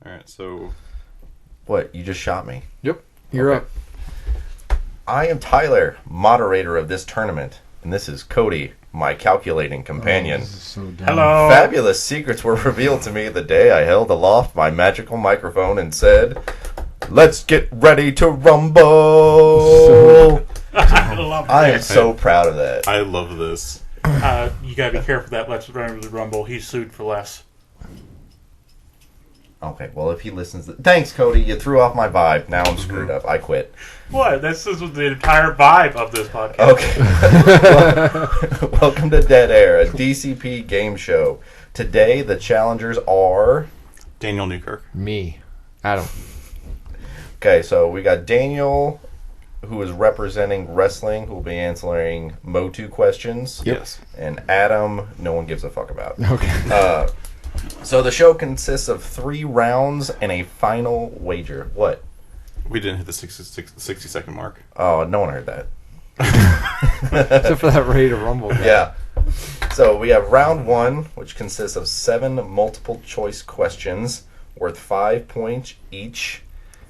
right, so... What, you just shot me? Yep, you're up. I am Tyler, moderator of this tournament, and this is Cody, my calculating companion. This is so dumb. Hello. Fabulous secrets were revealed to me the day I held aloft my magical microphone and said, "Let's get ready to rumble." I love I am that. so proud of that. I love this. You gotta be careful that Let's Run the Rumble. He's sued for less. Okay, well, if he listens... Thanks, Cody. You threw off my vibe. Now I'm screwed up. I quit. What? This is the entire vibe of this podcast. Okay. Welcome to Dead Air, a DCP game show. Today, the challengers are... Daniel Newkirk. Me. Adam. Okay, so we got Daniel, who is representing wrestling, who will be answering MOTU questions. Yep. Yes. And Adam, no one gives a fuck about. Okay. So the show consists of 3 rounds and a final wager. What? We didn't hit the 60-second mark. Oh, no one heard that. Except for that Ready to Rumble guy. Yeah. So we have round 1, which consists of 7 multiple choice questions worth 5 points each.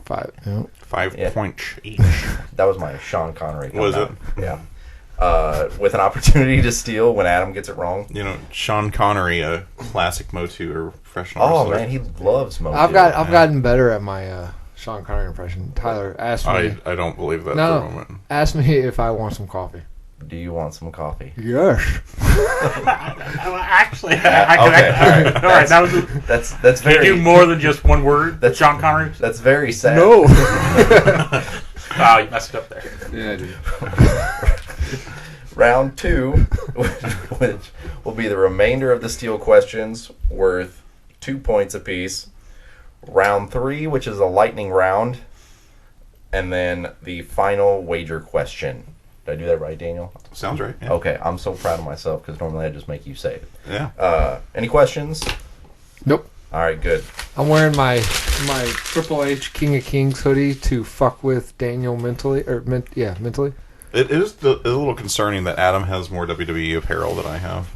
5. Yep. 5 Yeah. points each. That was my Sean Connery. Was coming out. Yeah. With an opportunity to steal when Adam gets it wrong. You know, Sean Connery, a classic MOTU or professional Oh wrestler. man, he loves MOTU. I've gotten better at my Sean Connery impression. Tyler asked me. I don't believe that No, for a moment. Ask me if I want some coffee. Do you want some coffee? Yes. Actually, Okay, all right. All right, that was. That's Can you very do more than just one word? That's Sean Connery. that's very sad. No. Wow, you messed it up there. Yeah, I did. Round 2, which will be the remainder of the steel questions, worth 2 points apiece. Round 3, which is a lightning round, and then the final wager question. Did I do that right, Daniel? Sounds right. Yeah. Okay, I'm so proud of myself because normally I just make you say it. Yeah. Any questions? Nope. All right, good. I'm wearing my Triple H King of Kings hoodie to fuck with Daniel mentally, mentally. It is a little concerning that Adam has more WWE apparel than I have.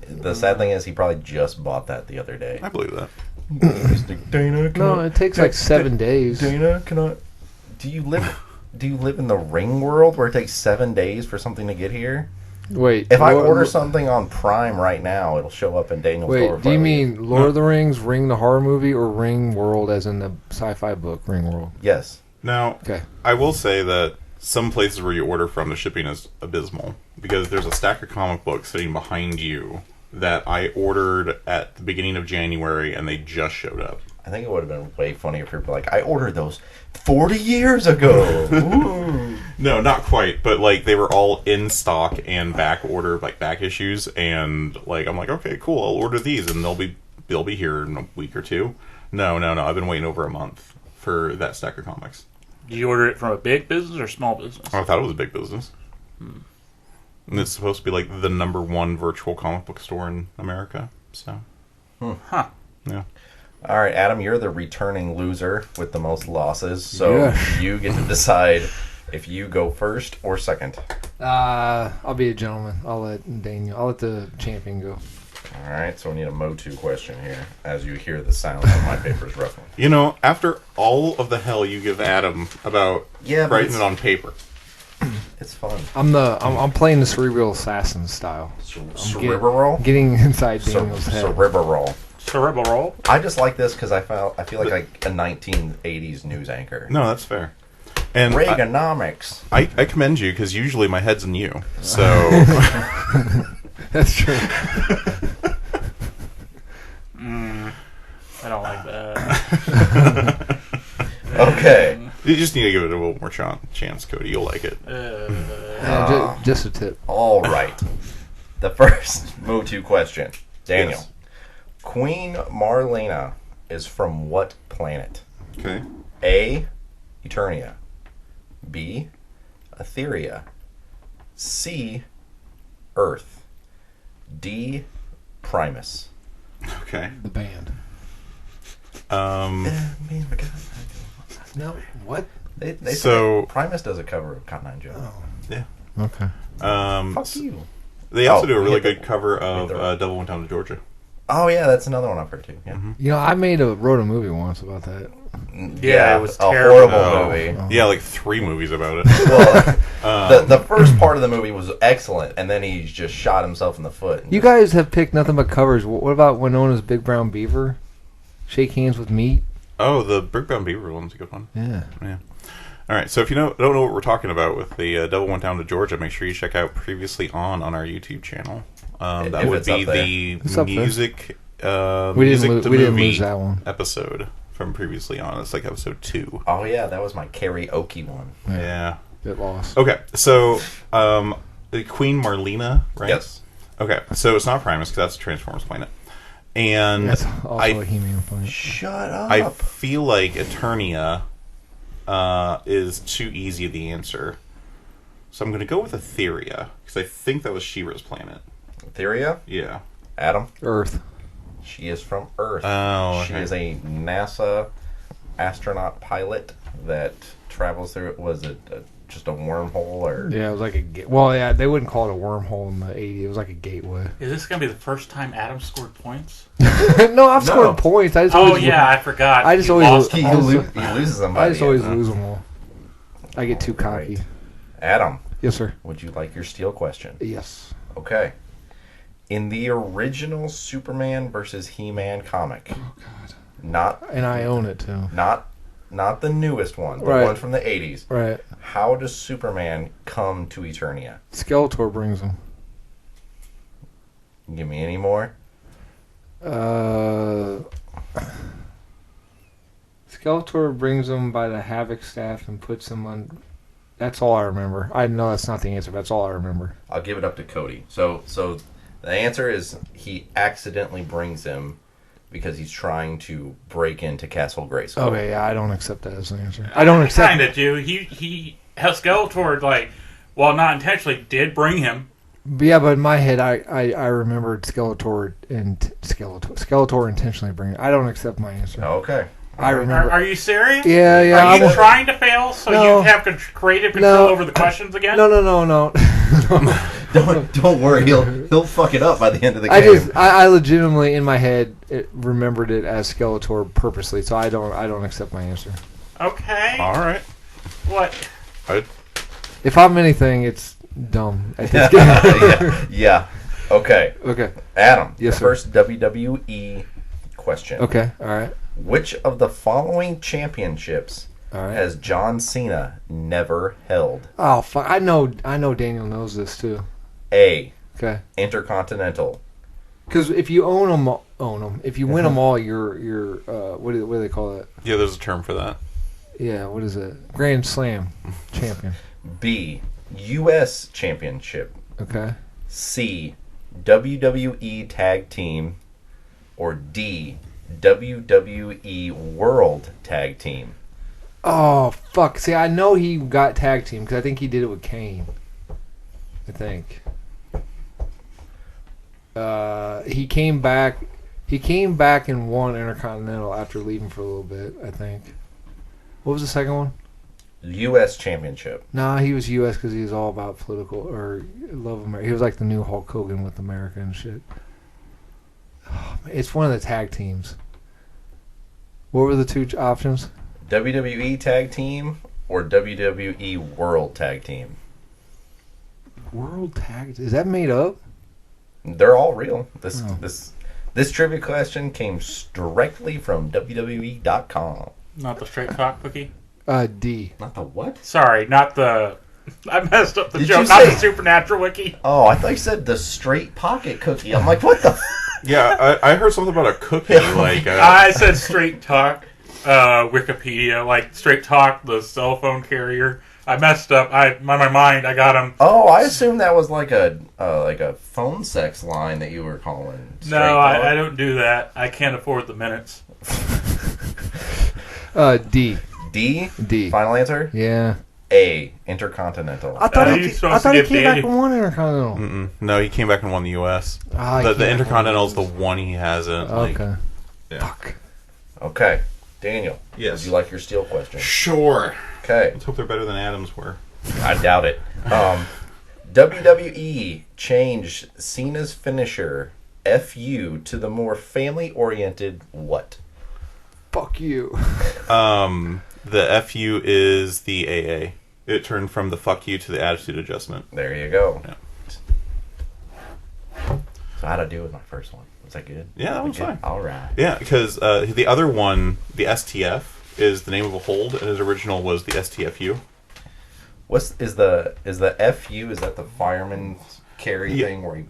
The sad thing is he probably just bought that the other day. I believe that. Dana, No, it takes like 7 days. Dana, do you live in the ring world where it takes 7 days for something to get here? Wait. If I order something on Prime right now, it'll show up in Daniel's door. Wait, do you mean Lord of the Rings, Ring the horror movie, or Ring World as in the sci-fi book, Ring World? Yes. Now, Okay. I will say that some places where you order from, the shipping is abysmal. Because there's a stack of comic books sitting behind you that I ordered at the beginning of January, and they just showed up. I think it would have been way funnier if people were like, I ordered those 40 years ago. Ooh. No, not quite, but like they were all in stock and back order, like back issues, and like I'm like, okay, cool, I'll order these, and they'll be here in a week or two. No, I've been waiting over a month for that stack of comics. Did you order it from a big business or small business? I thought it was a big business. And it's supposed to be like the #1 virtual comic book store in America. So, Huh. yeah. All right, Adam, you're the returning loser with the most losses, so Yes. you get to decide if you go first or second. I'll be a gentleman. I'll let the champion go. All right, so we need a MOTU question here as you hear the sound of my papers ruffling. You know, after all of the hell you give Adam about Yeah, but writing it on paper, It's fun. I'm playing the cerebral assassin style. Cerebral? Getting inside Daniel's head. Cerebral. Cerebral roll. I just like this because I feel like a 1980s news anchor. no, that's fair. And Reaganomics. I commend you because usually my head's in you. So That's true. I don't like that. Okay. you just need to give it a little more chance, Cody. You'll like it. Just a tip. All right. The first MOTU question. Daniel. Yes. Queen Marlena is from what planet? Okay. A. Eternia. B. Etheria. C. Earth. D. Primus. Okay. The band. Um. No. What? They So- say Primus does a cover of Cotton Eye Joe. Yeah. Okay. Fuck you. They also Oh, do a really hit the- good cover of hit the- Devil Went Down to Georgia. Oh yeah, that's another one I've heard too. Yeah, You know, I wrote a movie once about that. Yeah, it was a terrible. horrible movie. Yeah, like 3 movies about it. Well, the first part of the movie was excellent, and then he just shot himself in the foot. You guys have picked nothing but covers. What about Winona's Big Brown Beaver? Shake Hands with Meat? Oh, the Brickbound Beaver one's a good one. Yeah. Yeah. All right, so if you don't know what we're talking about with the Devil Went Down to Georgia, make sure you check out Previously On our YouTube channel. That If would it's be up there. It's up there. music, We music didn't to we didn't movie lose that one. episode from Previously On. It's like episode 2. Oh yeah, that was my karaoke one. Yeah. Bit lost. Okay, so the Queen Marlena, right? Yes. Okay, so it's not Primus because that's a Transformers planet. And That's also I a He-Man planet. Shut up. I feel like Eternia is too easy the answer. So I'm going to go with Etheria, because I think that was She-Ra's planet. Etheria? Yeah. Adam? Earth. She is from Earth. Oh, She okay. is a NASA astronaut pilot that travels through. Was it just a wormhole or? Yeah, it was like a... Well, yeah, they wouldn't call it a wormhole in the 80s. It was like a gateway. Is this going to be the first time Adam scored points? No, I've scored points. I just Oh, always yeah, I forgot. I just You always- lost He, them all. he loses them. By I just the always end, huh? lose them all. I get too cocky. Right. Adam, Yes, sir. would you like your steel question? Yes. Okay. In the original Superman versus He-Man comic, not And I own it, too. not the newest one, the Right. one from the 80s. Right. How does Superman come to Eternia? Skeletor brings them. Give me any more? Skeletor brings them by the Havoc staff and puts them on... That's all I remember. I know that's not the answer, but that's all I remember. I'll give it up to Cody. So the answer is he accidentally brings him because he's trying to break into Castle Grayskull. Okay, yeah, I don't accept that as an answer. I don't accept... Kind of do. He has Skeletor, like, well, not intentionally, did bring him. Yeah, but in my head, I remembered Skeletor intentionally bringing... I don't accept my answer. Okay. I remember... Are you serious? Yeah, yeah. Are you I'm- trying to fail so No. you have creative control No. over the questions again? No. Don't worry, he'll fuck it up by the end of the game. I legitimately in my head remembered it as Skeletor purposely, so I don't accept my answer. Okay. All right. What? If I'm anything, it's dumb at this game. Yeah. Okay. Okay. Adam, Yes, the sir. first WWE question. Okay. All right. Which of the following championships All right. has John Cena never held? Oh fuck! I know Daniel knows this too. A. Okay. Intercontinental. Because if you own them. If you win them all, you're what do they call it? Yeah, there's a term for that. Yeah. What is it? Grand Slam champion. B. U.S. Championship. Okay. C. WWE Tag Team. Or D. WWE World Tag Team. Oh fuck! See, I know he got tag team because I think he did it with Kane. I think. He came back. He came back and won Intercontinental after leaving for a little bit. I think. What was the second one? U.S. Championship. Nah, he was U.S. because he was all about political or love America. He was like the new Hulk Hogan with America and shit. Oh, man, it's one of the tag teams. What were the two options? WWE Tag Team or WWE World Tag Team. World Tag. Is that made up? They're all real. Oh. This trivia question came directly from WWE.com. Not the straight talk cookie? D. Not the what? Sorry, not the... I messed up the Did joke. you Not say- the Supernatural wiki. Oh, I thought you said the straight pocket cookie. I'm like, what the? Yeah, I heard something about a cookie. Like I said straight talk, Wikipedia, like straight talk, the cell phone carrier. I messed up. My mind, I got him. Oh, I assumed that was like a phone sex line that you were calling. Straight No, talk. I don't do that. I can't afford the minutes. D. D. D. Final answer. Yeah. A. Intercontinental. I thought you're he supposed to came give back Daniel- and won Intercontinental. no, he came back and won the U.S. Ah, the he came back Intercontinental's the one he hasn't. Like, Okay. yeah. Fuck. Okay, Daniel. Yes. Would you like your steel question? Sure. Okay. Let's hope they're better than Adams were. I doubt it. WWE changed Cena's finisher FU to the more family-oriented what? Fuck you. The FU is the AA. It turned from the fuck you to the attitude adjustment. There you go. Yeah. So how'd I do with my first one? Was that good? Yeah, that was fine. All right. Yeah, because the other one, the STF, is the name of a hold, and his original was the STFU. Is the FU? Is that the fireman's carry thing where he?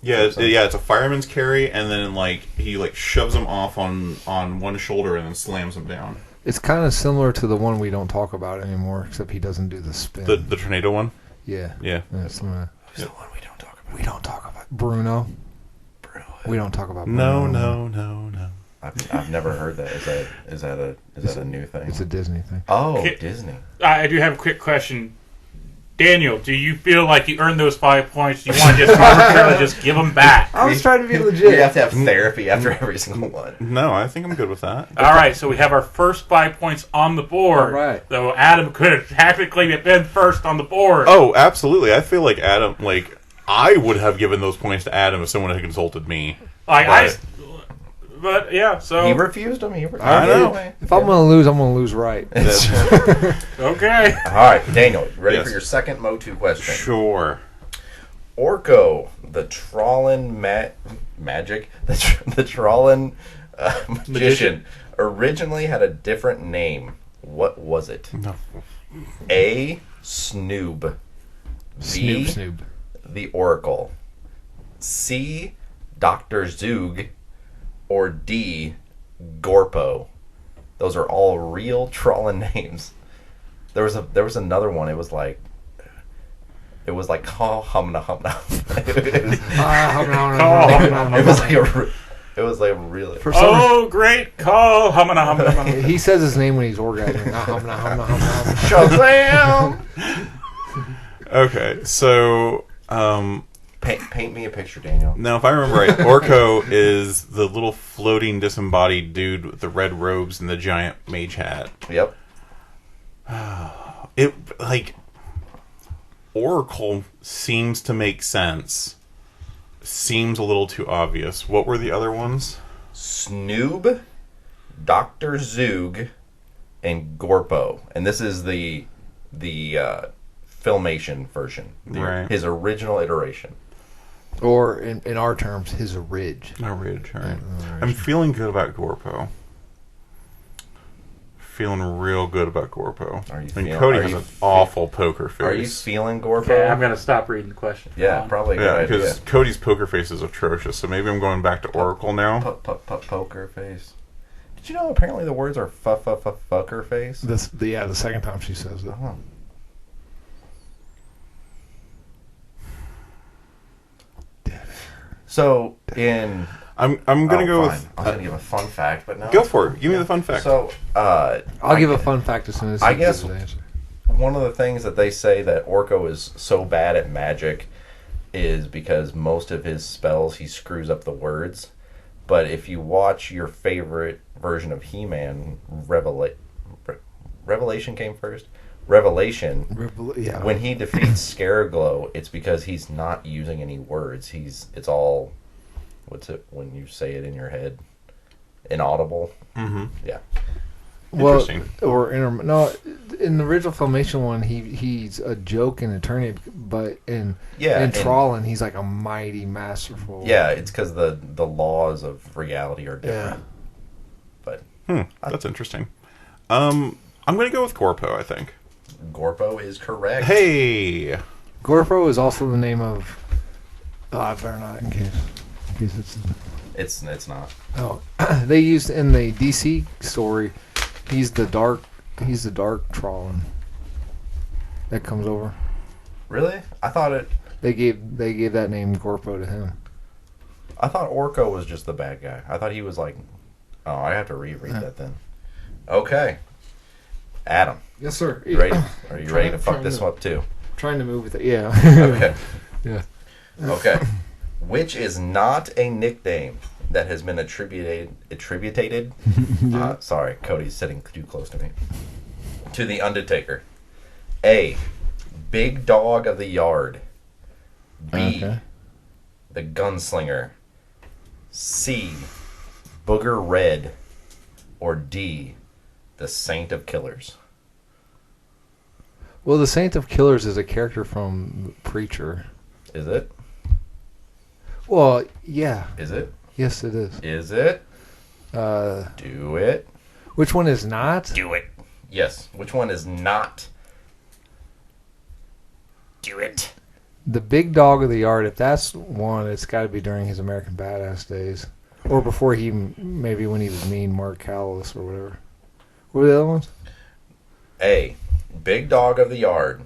Yeah, it's a fireman's carry, and then like he like shoves them off on one shoulder and then slams them down. It's kind of similar to the one we don't talk about anymore, except he doesn't do the spin. The tornado one. Yeah. Yeah. Who's the one we don't talk about? We don't talk about Bruno. We don't talk about No, Bruno. no. I've never heard that. Is that a new thing? It's a Disney thing. Oh, Okay. Disney. I do have a quick question. Daniel, do you feel like you earned those 5 points? Do you want to just arbitrarily just give them back? I was trying to be We legit. have to have therapy after every single one. No, I think I'm good with that. All right, so we have our first 5 points on the board. All right. So Adam could have technically been first on the board. Oh, absolutely. I feel like Adam, like I would have given those points to Adam if someone had consulted me. But yeah, so He refused them. I know. If I'm going to lose right. okay. All right, Daniel, you ready Yes. for your second MOTU question? Sure. Orko, the Trawlin magic, the Trawlin magician, originally had a different name. What was it? No. A. Snoob. B. Snoop. The Oracle. C. Dr. Zoog. Or D. Gorpo. Those are all real Trawlin names. There was another one. It was like call humna humna. It was like really. For some Oh, great call. Humana, humana, humana. reason, he says his name when he's orgasming. Shazam! Okay, so Paint me a picture, Daniel. now if I remember right, Orko is the little floating disembodied dude with the red robes and the giant mage hat. Yep. It like Oracle seems to make sense. Seems a little too obvious. What were the other ones? Snoob, Dr. Zoog, and Gorpo. And this is the Filmation version. Right. His original iteration. Or, in our terms, his ridge. No ridge. All right. Yeah, I'm feeling good about Gorpo. Feeling real good about Gorpo. Are you and feeling- Cody are has you an awful poker face. Are you feeling Gorpo? Okay, I'm going to stop reading the question. Yeah, probably a Yeah, good idea. because Cody's poker face is atrocious. So maybe I'm going back to Oracle now. Poker face. Did you know apparently the words are fucker face? The second time she says it. Oh. So in I'm gonna go fine. with. I was gonna give a fun fact, but no. Go for it. Give me the fun fact. So I'll give a fun fact as soon as I he guess- gives his answer. one of the things that they say that Orko is so bad at magic is because most of his spells he screws up the words. But if you watch your favorite version of He-Man, Revelation came first. Revelation. Yeah. When he defeats Scaraglow, it's because he's not using any words. It's all, what's it when you say it in your head? Inaudible. Mm-hmm. Yeah. Well, Interesting. or no, in the original Filmation one, he's a joke and attorney, but in Trawlin, he's like a mighty masterful. Yeah, it's because the laws of reality are different. But That's interesting. I'm gonna go with Gorpo. I think. Gorpo is correct. Hey. Gorpo is also the name of. Oh, I better not in case it's. It's not. Oh, they used in the DC story. He's the dark Trawlin that comes over. Really? I thought They gave that name Gorpo to him. Orko was just the bad guy. I thought he was like. Oh, I have to reread that then. Okay. Adam, Yes, sir. you ready? Are you ready to Trying fuck this to- up too? Trying to move with it. Yeah. Okay. Yeah. Okay. Which is not a nickname that has been attributed. Sorry, Cody's sitting too close to me. To the Undertaker. A. Big Dog of the Yard. B. Okay. The Gunslinger. C. Booger Red, or D. The Saint of Killers? Well, the Saint of Killers is a character from Preacher. Is it? Well, yeah. Is it? Yes, it is. Is it? Uh, Do it. which one is not? Do it. Yes. Which one is not? Do it. The big dog of the yard, if that's one, it's got to be during his American Badass days. Or before he, maybe when he was mean, Mark Callis or whatever. What were the other ones? A. Big Dog of the Yard.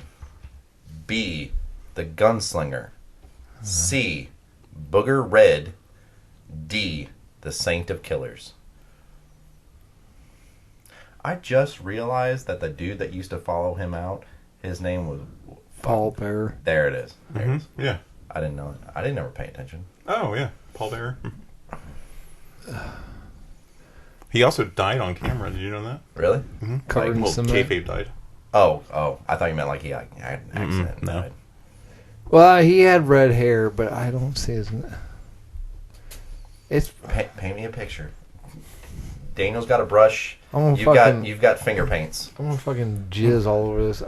B. The Gunslinger. C. Booger Red. D. The Saint of Killers. I just realized that the dude that used to follow him out, his name was... Paul Bearer. There it is. There it is. Yeah. I didn't know it. I didn't ever pay attention. Oh, yeah. Paul Bearer. He also died on camera. Did you know that? Really? Covered in Well, cement. kayfabe died. Oh. I thought you meant like he had an accident. and no. died. Well, he had red hair, but I don't see his... It's... Paint me a picture. Daniel's got a brush. I'm You've gonna got finger paints. I'm gonna fucking jizz all over this.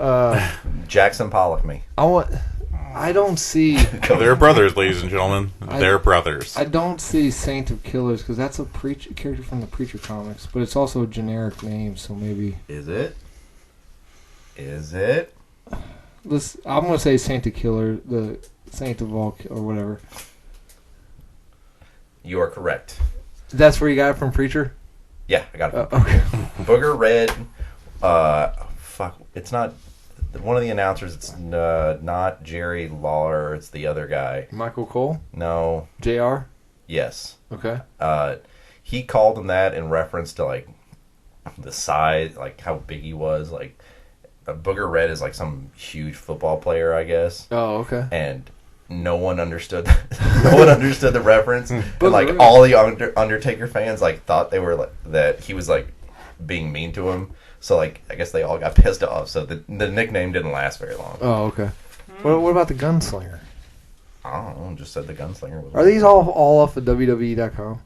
Jackson Pollock me. I don't see... They're brothers, ladies and gentlemen. They're brothers. I don't see Saint of Killers because that's a character from the Preacher comics, but it's also a generic name, so maybe... Is it? Is it? I'm gonna say Saint of Killer, the Saint of all, or whatever. You are correct. That's where you got it from Preacher? Yeah, I got it. Okay. Booger Red. Fuck. It's not... One of the announcers, it's not Jerry Lawler. It's the other guy. Michael Cole? No. JR? Yes. Okay. He called him that in reference to, like, the size, like, how big he was. Like, Booger Red is, like, some huge football player, I guess. Oh, okay. And no one understood no one understood the reference. And, like, Red. all the Undertaker fans, like, thought they were, like, that he was, like, being mean to him. So, like, I guess they all got pissed off. So the nickname didn't last very long. Oh, okay. What about the Gunslinger? I don't know. Just said the Gunslinger was... Are these all off of WWE.com?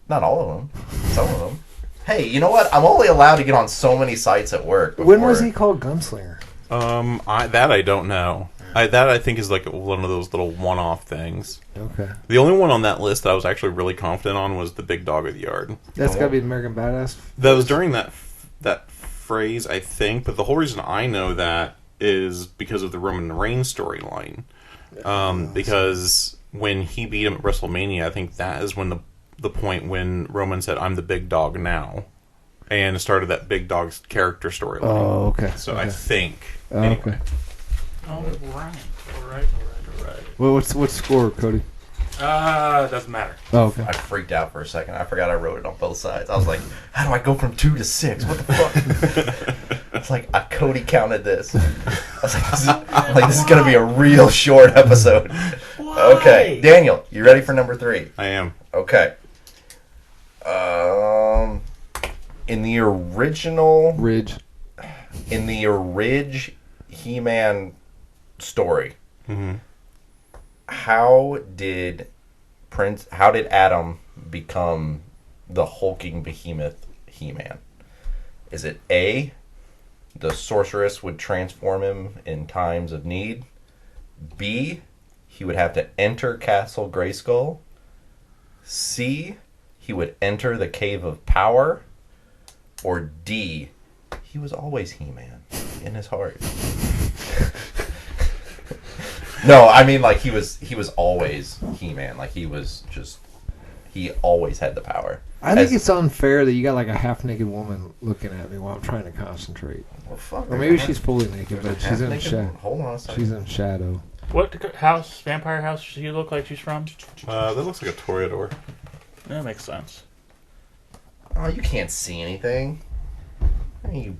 Not all of them. Some of them. Hey, you know what? I'm only allowed to get on so many sites at work. When was he called Gunslinger? I don't know. I think is like one of those little one-off things. Okay. The only one on that list that I was actually really confident on was the big dog of the yard. That's got to be the American Badass. That was during that phrase, I think. But the whole reason I know that is because of the Roman Reigns storyline. Because when he beat him at WrestleMania, I think that is when the point when Roman said, "I'm the big dog now," and started that big dog's character storyline. Oh, okay. So okay. I think. Oh, Anyway. okay. All right. Well, what's the score, Cody? Doesn't matter. Oh, okay. I freaked out for a second. I forgot I wrote it on both sides. I was like, how do I go from 2 to 6? What the fuck? It's like, Cody counted this. I was like, this is going to be a real short episode. Why? Okay. Daniel, you ready for number 3? I am. Okay. In the original... Ridge. In the He-Man story, how did Adam become the hulking behemoth He-Man? Is it A, the sorceress would transform him in times of need? B, he would have to enter Castle Grayskull? C, he would enter the Cave of Power? Or D, he was always He-Man in his heart? No, I mean, like, he was always He-Man. Like, he always had the power. I think it's unfair that you got like a half-naked woman looking at me while I'm trying to concentrate. Well, fuck. Or maybe she's fully naked, but she's in shadow. Hold on a second. She's in shadow. What vampire house does she look like she's from? That looks like a Toreador. That makes sense. Oh, you can't see anything. You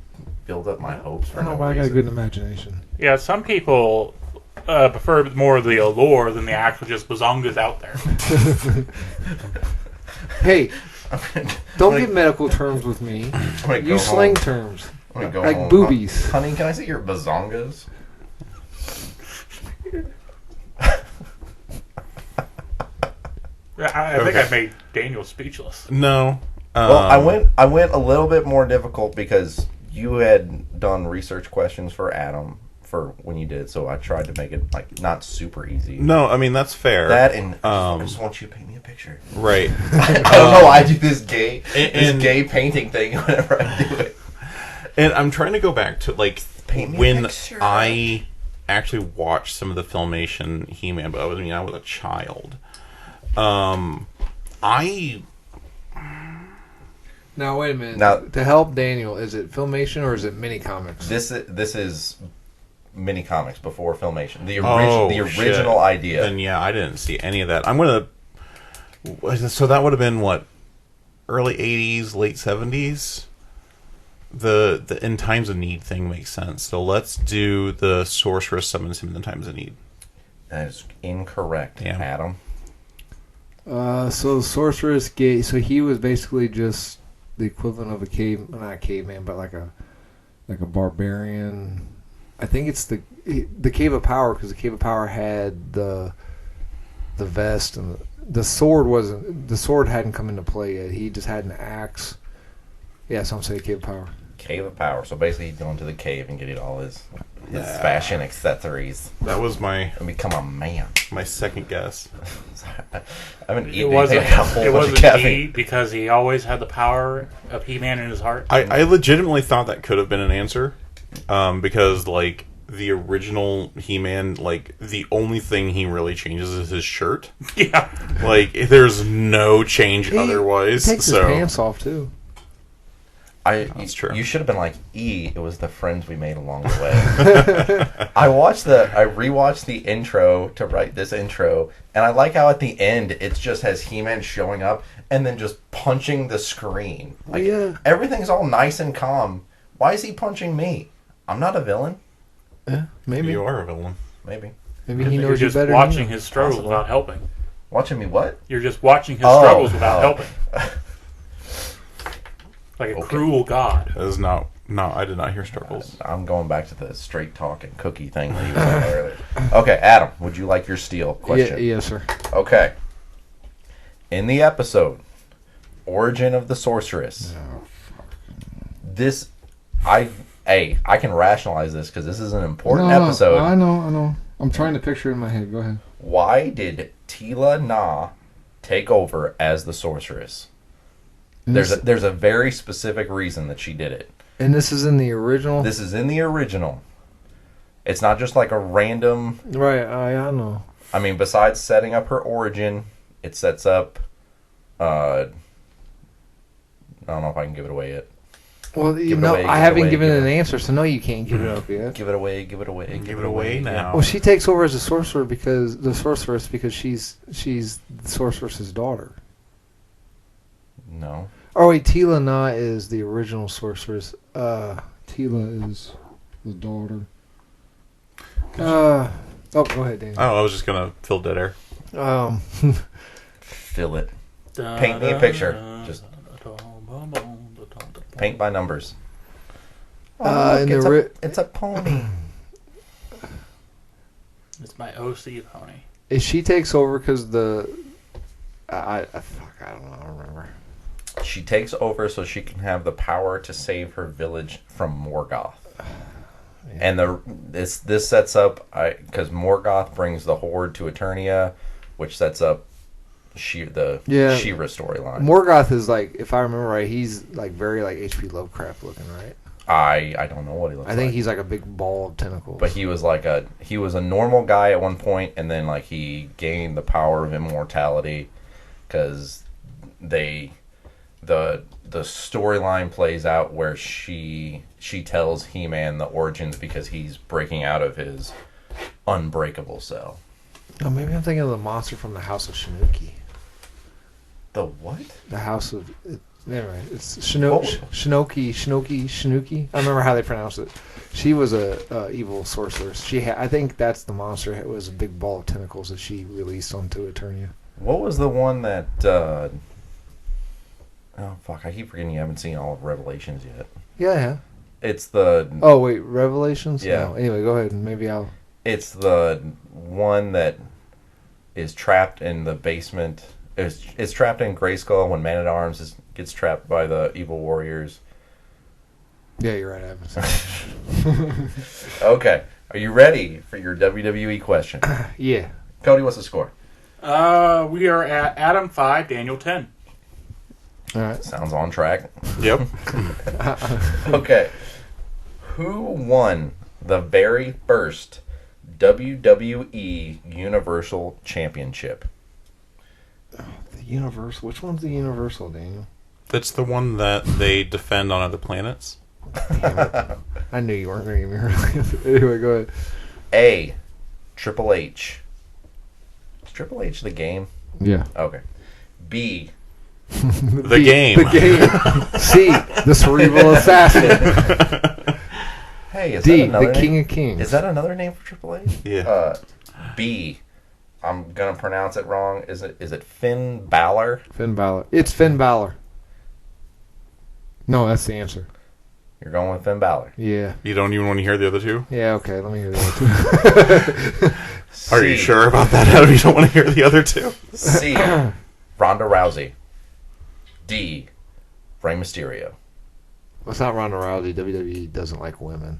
build up my hopes for I don't know, no but I got a reason. good imagination. Yeah, some people prefer more of the allure than the actual just bazongas out there. Hey, don't get medical terms with me. I'm gonna go Use slang home. terms. I'm gonna go Like home. boobies. Honey, can I see your bazongas? I think I made Daniel speechless. No. Well, I went a little bit more difficult because you had done research questions for Adam for when you did, so I tried to make it like not super easy. No, I mean that's fair. That and I just want you to paint me a picture. Right. I don't know why I do this gay painting thing whenever I do it. And I'm trying to go back to like Paint me a when picture. I actually watched some of the Filmation He-Man, but I was a child. I Now wait a minute. Now- to help Daniel, is it Filmation or is it mini comics? This is mini comics before Filmation. The shit. original idea. Then yeah, I didn't see any of that. I'm gonna. So that would have been what, early '80s, late '70s. The In Times of Need thing makes sense. So let's do the Sorceress summons him in the Times of Need. That is incorrect, Yeah. Adam. So Sorceress gave. So he was basically just the equivalent of not a caveman, but like a barbarian. I think it's the Cave of Power, because the Cave of Power had the vest, and the sword wasn't. The sword hadn't come into play yet. He just had an axe. Yeah, so I'm saying Cave of Power. Cave of Power. So basically, he'd go into the cave and get all his fashion accessories That was my and become a man. second guess. I haven't It eaten wasn't. anything. I got a whole It bunch of wasn't caffeine. he because he always had the power of He-Man in his heart. I legitimately thought that could have been an answer, because like the original He-Man, like the only thing he really changes is his shirt. Yeah. Like there's no change otherwise. He takes his So pants off too. That's true. You should have been like It was the friends we made along the way. I rewatched the intro to write this intro, and I like how at the end it just has He-Man showing up and then just punching the screen. Like Yeah. everything's all nice and calm. Why is he punching me? I'm not a villain. Yeah, maybe. you are a villain. Maybe Maybe he You're knows you just better. watching than you. his struggles Possible. without helping. watching me what? You're just watching his Oh, struggles without oh. helping. Like a cruel god. That is not. No, I did not hear struggles. I'm going back to the straight talk and cookie thing that you were saying earlier. Okay, Adam, would you like your steal question? Yes, sir. Okay. In the episode, Origin of the Sorceress, I can rationalize this because this is an important episode. I know. I'm trying to picture it in my head. Go ahead. Why did Tila Na take over as the Sorceress? There's a very specific reason that she did it. And this is in the original? This is in the original. It's not just like a random... Right, I know. I mean, besides setting up her origin, it sets up... I don't know if I can give it away yet. Well, Give it away, I give it haven't away, given give an it- answer, so no, you can't give it up yet. Give it away, give it away, Give it away now. Well, she takes over as a sorcerer because she's the sorceress's daughter. No. Oh wait, Tila Na is the original sorceress. Tila is the daughter. Oh, go ahead, Daniel. Oh, I was just gonna fill dead air. Fill it. Paint me a picture. Just paint by numbers. In the it's a pony. It's my OC pony. If she takes over because I don't know. I don't remember. She takes over so she can have the power to save her village from Morgoth. Yeah. And this sets up because Morgoth brings the Horde to Eternia, which sets up the She-Ra storyline. Morgoth is like, if I remember right, he's like very like H.P. Lovecraft looking, right? I don't know what he looks like. I think he's like a big ball of tentacles. But he was a normal guy at one point, and then like he gained the power of immortality because the storyline plays out where she tells He-Man the origins because he's breaking out of his unbreakable cell. Oh, maybe I'm thinking of the monster from the House of Shinuki. The what? The House of... Never mind. It's What? Shinuki. I remember how they pronounce it. She was a evil sorceress. I think that's the monster. It was a big ball of tentacles that she released onto Eternia. What was the one that... oh, fuck. I keep forgetting you haven't seen all of Revelations yet. Yeah. It's the... Oh, wait. Revelations? Yeah. No. Anyway, go ahead. Maybe I'll... It's the one that is trapped in the basement It's trapped in Grayskull when Man at Arms gets trapped by the evil warriors. Yeah, you're right. I haven't seen it. Okay, are you ready for your WWE question? Yeah. Cody, what's the score? We are at Adam 5, Daniel 10. All right. Sounds on track. Yep. Okay. Who won the very first WWE Universal Championship? The Universal. Which one's the Universal, Daniel? That's the one that they defend on other planets. I knew you weren't going to give me her. Anyway, go ahead. A. Triple H. Is Triple H the game? Yeah. Okay. B. The game. The game. C. The cerebral assassin. Hey, is D. that another The name? King of Kings. Is that another name for Triple H? Yeah. B. I'm gonna pronounce it wrong. Is it Finn Balor? Finn Balor? It's Finn Balor. No, that's the answer. You're going with Finn Balor. Yeah. You don't even want to hear the other two? Yeah, okay. Let me hear the other two. Are you sure about that, Adam? You don't want to hear the other two? C. Ronda Rousey. D. Rey Mysterio. Well, it's not Ronda Rousey. WWE doesn't like women.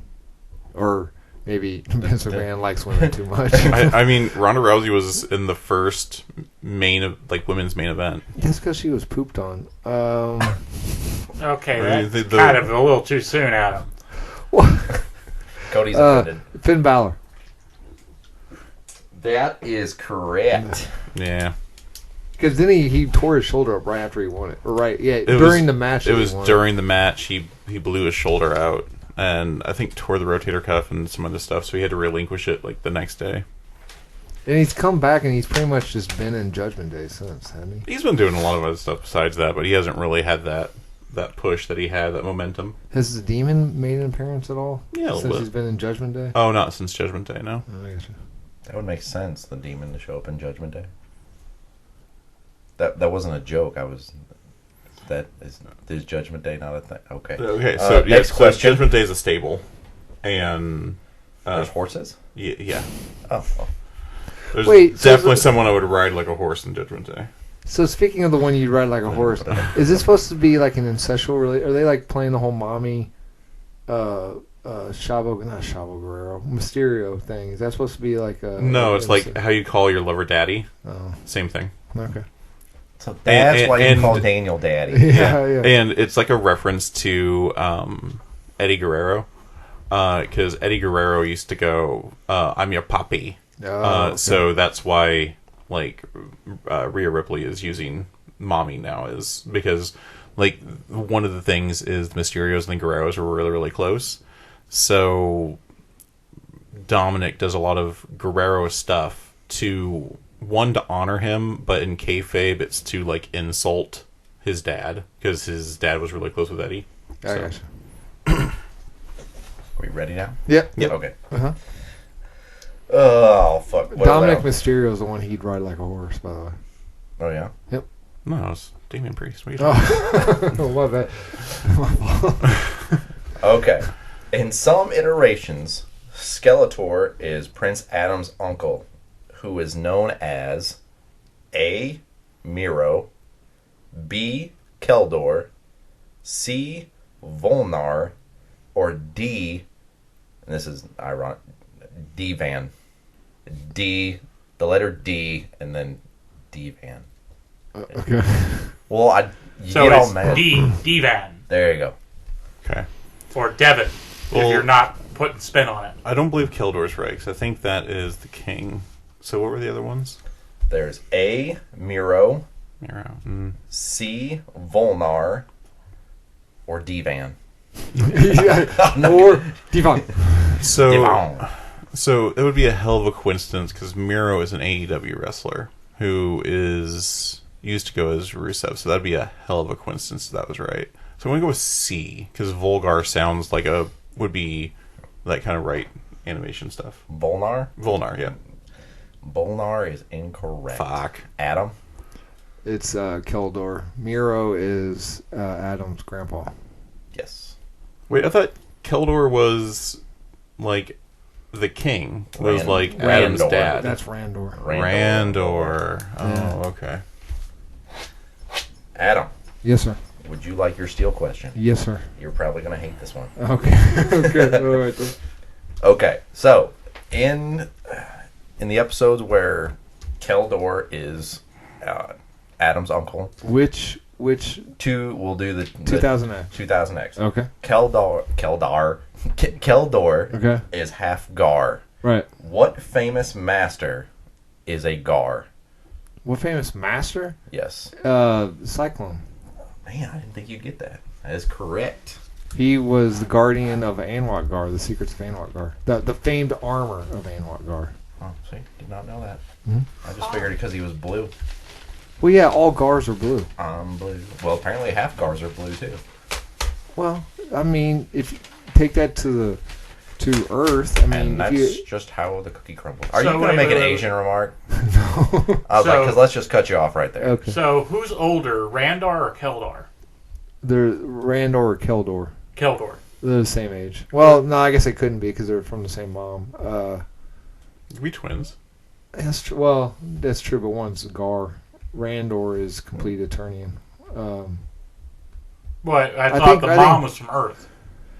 Or maybe Vince McMahon likes women too much. I mean, Ronda Rousey was in the first women's main event. That's because she was pooped on. Okay, I mean, that's the- kind of a little too soon, Adam. Cody's offended. Finn Balor. That is correct. Yeah. Because then he tore his shoulder up right after he won it. Or right, yeah, It during was- the match. It that he was won during the match. He blew his shoulder out, and I think tore the rotator cuff and some other stuff. So he had to relinquish it like the next day. And he's come back and he's pretty much just been in Judgment Day since, hasn't he? He's been doing a lot of other stuff besides that, but he hasn't really had that push that he had, that momentum. Has the Demon made an appearance at all? Yeah, a little Since bit. he's been in Judgment Day? Oh, not since Judgment Day, no. Oh, I gotcha. That would make sense. The demon to show up in Judgment Day. That wasn't a joke. Is Judgment Day not a thing? Okay. Okay, so next so question. Judgment Day is a stable, and There's horses. yeah. Oh. There's Wait, so definitely the- someone I would ride like a horse in Judgment Day. So speaking of the one you ride like a horse, is this supposed to be like an incestual relationship? Are they like playing the whole mommy, Chavo Guerrero, Mysterio thing? Is that supposed to be like a... No, it's like how you call your lover daddy. Oh, Same thing. okay. So that's why you and- call Daniel Daddy. Yeah. And it's like a reference to Eddie Guerrero, because Eddie Guerrero used to go, "I'm your papi." Oh, okay. So that's why, like, Rhea Ripley is using mommy now, is because, like, one of the things is the Mysterios and the Guerreros are really, really close. So Dominic does a lot of Guerrero stuff to honor him, but in kayfabe, it's to, like, insult his dad, because his dad was really close with Eddie. I So- gotcha. Are we ready now? Yeah. Yep. Okay. Uh-huh. Oh fuck. What Dominic now? Mysterio is the one he'd ride like a horse, by the way. Oh yeah. No, it's Damian Priest. What are you talking Oh, my bad. My fault. Okay. In some iterations, Skeletor is Prince Adam's uncle, who is known as A. Miro, B. Keldor, C. Volnar, or D. And this is ironic. D-Van. D. The letter D, and then D-Van. Okay. Well, you So get all it's mad. Divan There you go. Okay. or Devin Well- if you're not putting spin on it. I don't believe Keldor's right, 'cause I think that is the king. So what were the other ones? There's A. Miro, Miro. C. Volnar, or D-Van. Yeah. Or Devon. So, Devon. so it would be a hell of a coincidence, because Miro is an AEW wrestler who used to go as Rusev, so that'd be a hell of a coincidence if that was right. So I'm gonna go with C, because Volgar sounds like would be that kind of right animation stuff. Volnar? Volnar, yeah. Volnar is incorrect. Fuck. Adam? It's Keldor. Miro is Adam's grandpa. Yes. Wait, I thought Keldor was like the king. Was like Randor. Adam's dad. That's Randor. Randor. Oh, Yeah. okay. Adam, Yes, sir. would you like your steel question? Yes, sir. You're probably going to hate this one. Okay. Okay. All right. Then. Okay, so in the episodes where Keldor is Adam's uncle, Which we'll do the 2000X. 2000X. Okay. Keldor Okay. is half Gar. Right. What famous master is a Gar? What famous master? Yes. Cyclone. Man, I didn't think you'd get that. That is correct. He was the guardian of Anwat Gar, the secrets of Anwat Gar. The famed armor of Anwat Gar. Oh, see, did not know that. Mhm. I just figured because he was blue. Well, yeah, all Gars are blue. I'm blue. Well, apparently half Gars are blue too. Well, I mean, if you take that to Earth, I mean, And that's if you just how the cookie crumbles. Are So you going to wait, make an wait, Asian remark? no. I was like, So- because let's just cut you off right there. Okay. So who's older, Randar or Keldar? They're Randor or Keldor. Keldor. They're the same age. Well, no, I guess they couldn't be because they're from the same mom. We twins. That's true. Well, that's true, but one's Gar. Randor is complete Eternian. What? I I thought think- the I mom think- was from Earth.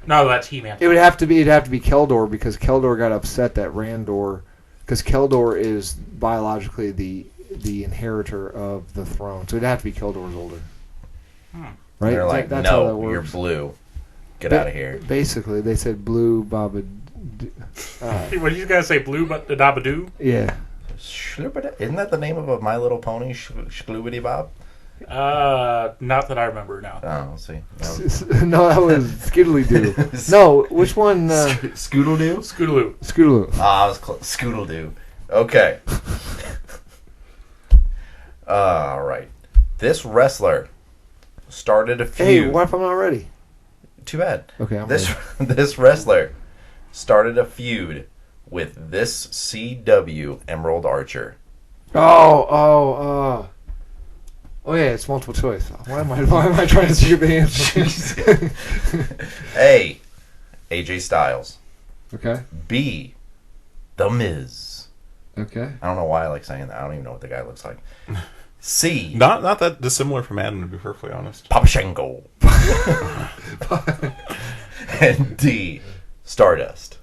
No, that's He-Man. It'd have to be Keldor because Keldor got upset that Randor, because Keldor is biologically the inheritor of the throne, so it'd have to be Keldor's older. Right? They're like, That's how that no, you're works. blue. Get out of here. Basically, they said blue Baba. What did you guys say? Blue but the Dabadoo? Yeah. Isn't that the name of a My Little Pony, Shloobity Bob? Not that I remember now. Oh, let's see. No, that was Skiddly Doo. No, which one? Scoodle-Doo? Scootaloo. Scootaloo. Ah, I was close. Scoodle-Doo. Okay. All right. This wrestler started a feud. Hey, what if I'm not ready? Too bad. Okay, I'm This ready. this wrestler started a feud with this CW Emerald Archer. Oh, yeah, it's multiple choice. Why am I trying to see the answer? A. AJ Styles. Okay. B. The Miz. Okay. I don't know why I like saying that. I don't even know what the guy looks like. C. Not that dissimilar from Adam, to be perfectly honest. Papa Shango. And D. Stardust.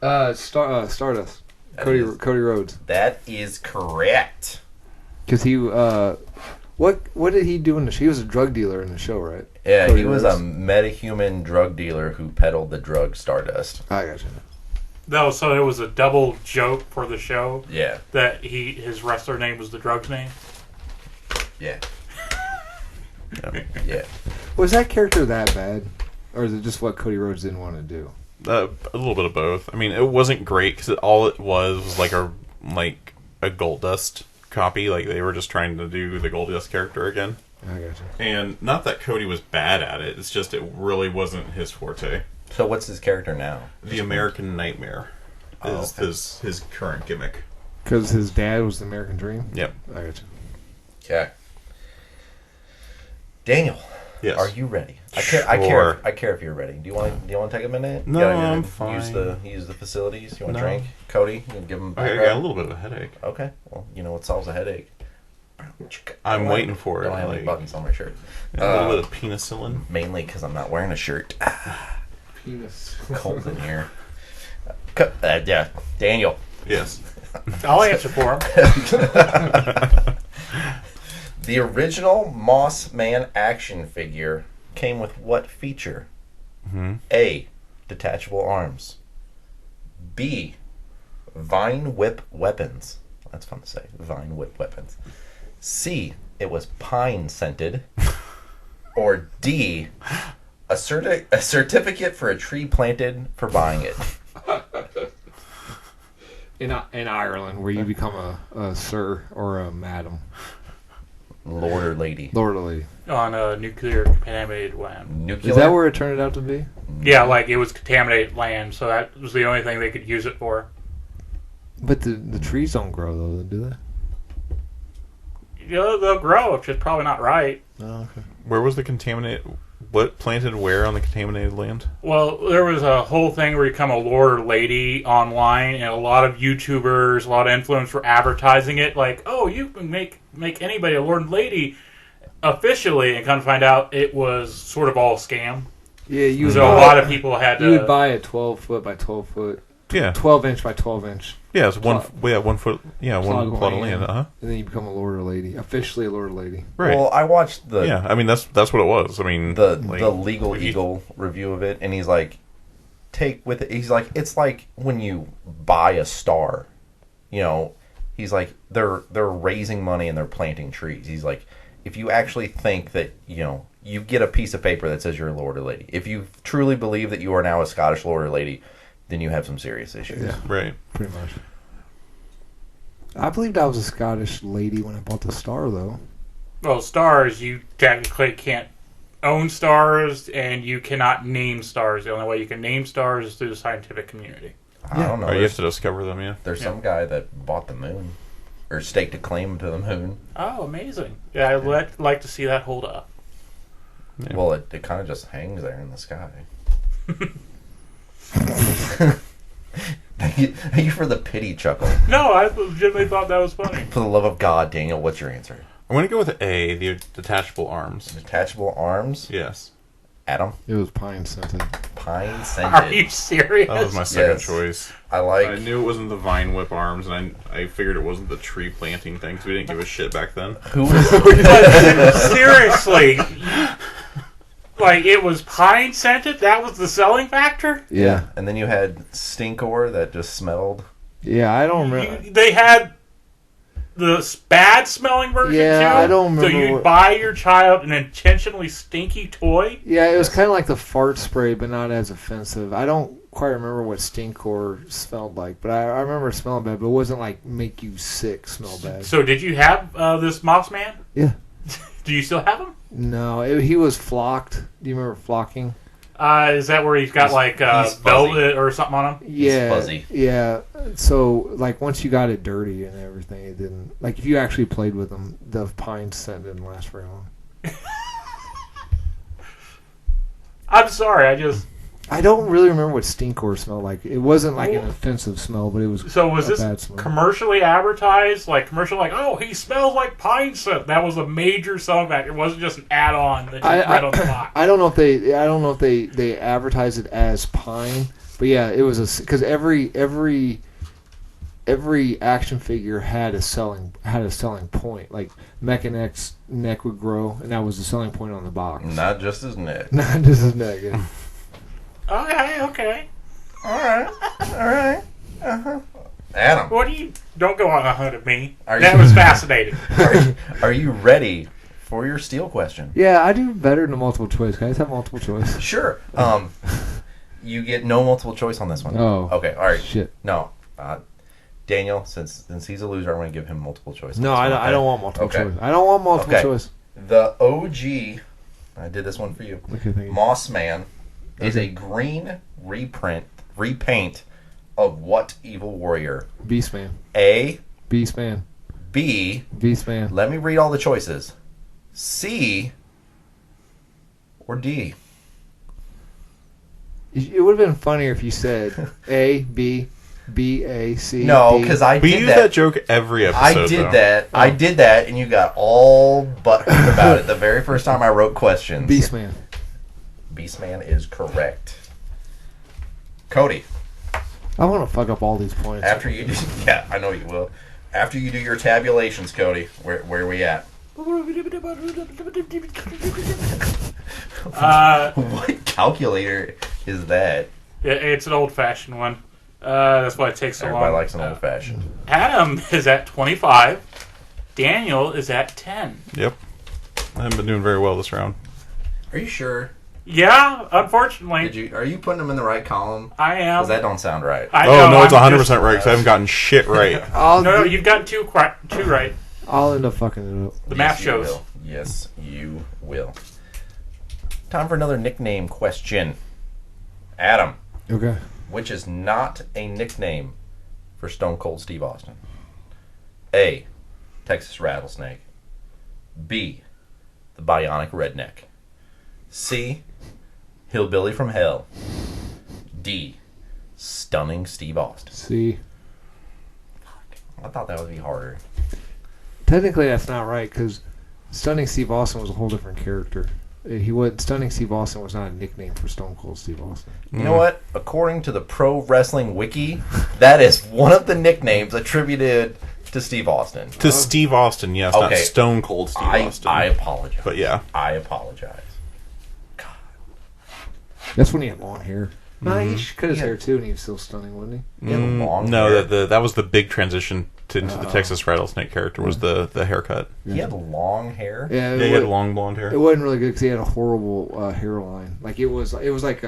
Stardust. That Cody is- Rhodes. That is correct. Because he, what did he do in the show? He was a drug dealer in the show, right? Yeah, Cody he was Rhodes. a metahuman drug dealer who peddled the drug Stardust. I got you. No, so it was a double joke for the show Yeah, that his wrestler name was the drug's name. yeah. Yeah. Was that character that bad? Or is it just what Cody Rhodes didn't want to do? A little bit of both. I mean, it wasn't great because all it was like a Goldust copy. Like they were just trying to do the Goldust character again. I got you. And not that Cody was bad at it. It's just it really wasn't his forte. So what's his character now? The American Nightmare is okay. his current gimmick. Because his dad was the American Dream? Yep. I got you. Okay. Daniel, Yes. are you ready? Sure. I care if you're ready. Do you want to take a minute? No, You gotta I'm Use the facilities. You want to No. drink? Cody, you can give him. Okay, I got a little bit of a headache. Okay. Well, you know what solves a headache? I'm waiting for I it. don't have any Like, buttons on my shirt. a little bit of penicillin. Mainly because I'm not wearing a shirt. Penis. Cold in here. Yeah, Daniel. Yes. I'll answer for him. The original Moss Man action figure came with what feature? Mhm. A. Detachable arms. B. Vine whip weapons. That's fun to say. Vine whip weapons. C. It was pine scented. Or D. A certificate for a tree planted for buying it. In Ireland, where you become a sir or a madam. Lord or lady. Lord or lady. On a nuclear contaminated land. Nuclear. Is that where it turned out to be? Yeah, like it was contaminated land, so that was the only thing they could use it for. But the trees don't grow, though, do they? You know, they'll grow, it's just probably not right. Oh, okay. Where was the contaminated? What planted where on the contaminated land? Well, there was a whole thing where you become a lord or lady online, and a lot of YouTubers, a lot of influencers were advertising it, like, oh, you can make anybody a lord and lady. officially, and come to find out, it was sort of all a scam. Yeah, you would So a buy, lot of people had to. you would buy a 12 foot by 12 foot, Yeah. 12 inch by 12 inch, Yeah, it's one. Plot. Yeah, 1 foot. Yeah, Plot one of plot of land. land. and then you become a lord or lady, officially a lord or lady. Right. Well, I watched the yeah, I mean that's what it was. I mean the like, Legal Eagle review of it, and he's like, he's like, it's like when you buy a star, you know, he's like, they're raising money and they're planting trees. He's like, if you actually think that, you know, you get a piece of paper that says you're a lord or lady, if you truly believe that you are now a Scottish lord or lady, then you have some serious issues. Yeah, right. pretty much. I believed I was a Scottish lady when I bought the star, though. Well, stars, you technically can't own stars, and you cannot name stars. The only way you can name stars is through the scientific community. I don't know. Oh, you have to discover them. Yeah. There's some guy that bought the moon, or staked a claim to the moon. Oh, amazing. Yeah, I'd like to see that hold up. Yeah. Well, it kind of just hangs there in the sky. Thank you for the pity chuckle. No, I legitimately thought that was funny. For the love of God, Daniel, what's your answer? I'm gonna go with A, the detachable arms. Detachable arms? Yes. Adam? It was pine scented. Pine Are you scented. serious? That was my second Yes. choice. I like... I knew it wasn't the vine whip arms, and I figured it wasn't the tree planting thing because we didn't give a shit back then. Who was... Seriously. Like, it was pine scented? That was the selling factor? Yeah. And then you had Stinkor that just smelled. Yeah, I don't remember. They had the bad smelling version Yeah, too? I don't remember So you'd what- buy your child an intentionally stinky toy? Yeah, it was kind of like the fart spray, but not as offensive. I don't quite remember what Stinkor smelled like, but I remember it smelling bad, but it wasn't like make you sick smell bad. So did you have this Moss Man? Yeah. Do you still have him? No, he was flocked. Do you remember flocking? Is that where he's got He's fuzzy. velvet or something on him? Yeah. fuzzy. Yeah. So, like, once you got it dirty and everything, it didn't... Like, if you actually played with them, the pine scent didn't last very long. I'm sorry, I don't really remember what Stinkor smelled like. It wasn't like an offensive smell, but it was So was a bad this smell. commercially advertised? Like, oh, he smells like pine scent. That was a major selling factor. It wasn't just an add-on that you read on the box. I don't know if they advertised it as pine, but yeah, it was because every action figure had a selling point. Like Mechanex's neck would grow, and that was the selling point on the box. Not just his neck. Not just his neck. Yeah. Okay. Alright. Adam, What do you... Don't go on a hunt at me. Are That you- was fascinating. are you ready for your steel question? Yeah, I do better than a multiple choice. Guys, have multiple choice. Sure. You get no multiple choice on this one. Oh. Okay, alright. Shit. No. Daniel, since he's a loser, I'm going to give him multiple choice. on No, this one, I don't want multiple Okay. choice. I don't want multiple Okay. choice. The OG, I did this one for you. Okay, thank you. Moss Man is a green repaint of what evil warrior? Beastman. A, Beastman. B, Beastman. let me read all the choices. C, or D? It would have been funnier if you said A, B, B, A, C. No, D. because I We did use that. that joke every episode. I did though. that. I did that, and you got all butthurt about it the very first time I wrote questions. Beastman. Beastman is correct. Cody, I want to fuck up all these points. after you do, yeah, I know you will. After you do your tabulations, Cody, where are we at? What calculator is that? It's an old-fashioned one. That's why it takes so Everybody long. likes an old fashioned. Adam is at 25. Daniel is at 10. Yep. I haven't been doing very well this round. Are you sure? Yeah, unfortunately, Are you putting them in the right column? I am. Because that don't sound right. I Oh know, no, it's I'm 100% just- right because I haven't gotten shit right. No, you've gotten two right. I'll end up fucking it up. The math you shows. will. Yes, you will. Time for another nickname question. Adam, Okay. which is not a nickname for Stone Cold Steve Austin? A, Texas Rattlesnake. B, the Bionic Redneck. C, Hillbilly from Hell. D, Stunning Steve Austin. See, I thought that would be harder. technically that's not right because Stunning Steve Austin was a whole different character. Stunning Steve Austin was not a nickname for Stone Cold Steve Austin. You know what? According to the Pro Wrestling Wiki, that is one of the nicknames attributed to Steve Austin. To Steve Austin, yes, not Okay. Stone Cold Steve Austin. I apologize. But yeah. I apologize. That's when he had long hair. No, he cut his hair too, and he was still stunning, wasn't he? He had long No, hair. that was the big transition into the Texas Rattlesnake character was the haircut. He had long hair. Yeah, Yeah, he had long blonde hair. It wasn't really good because he had a horrible hairline. Like it was kind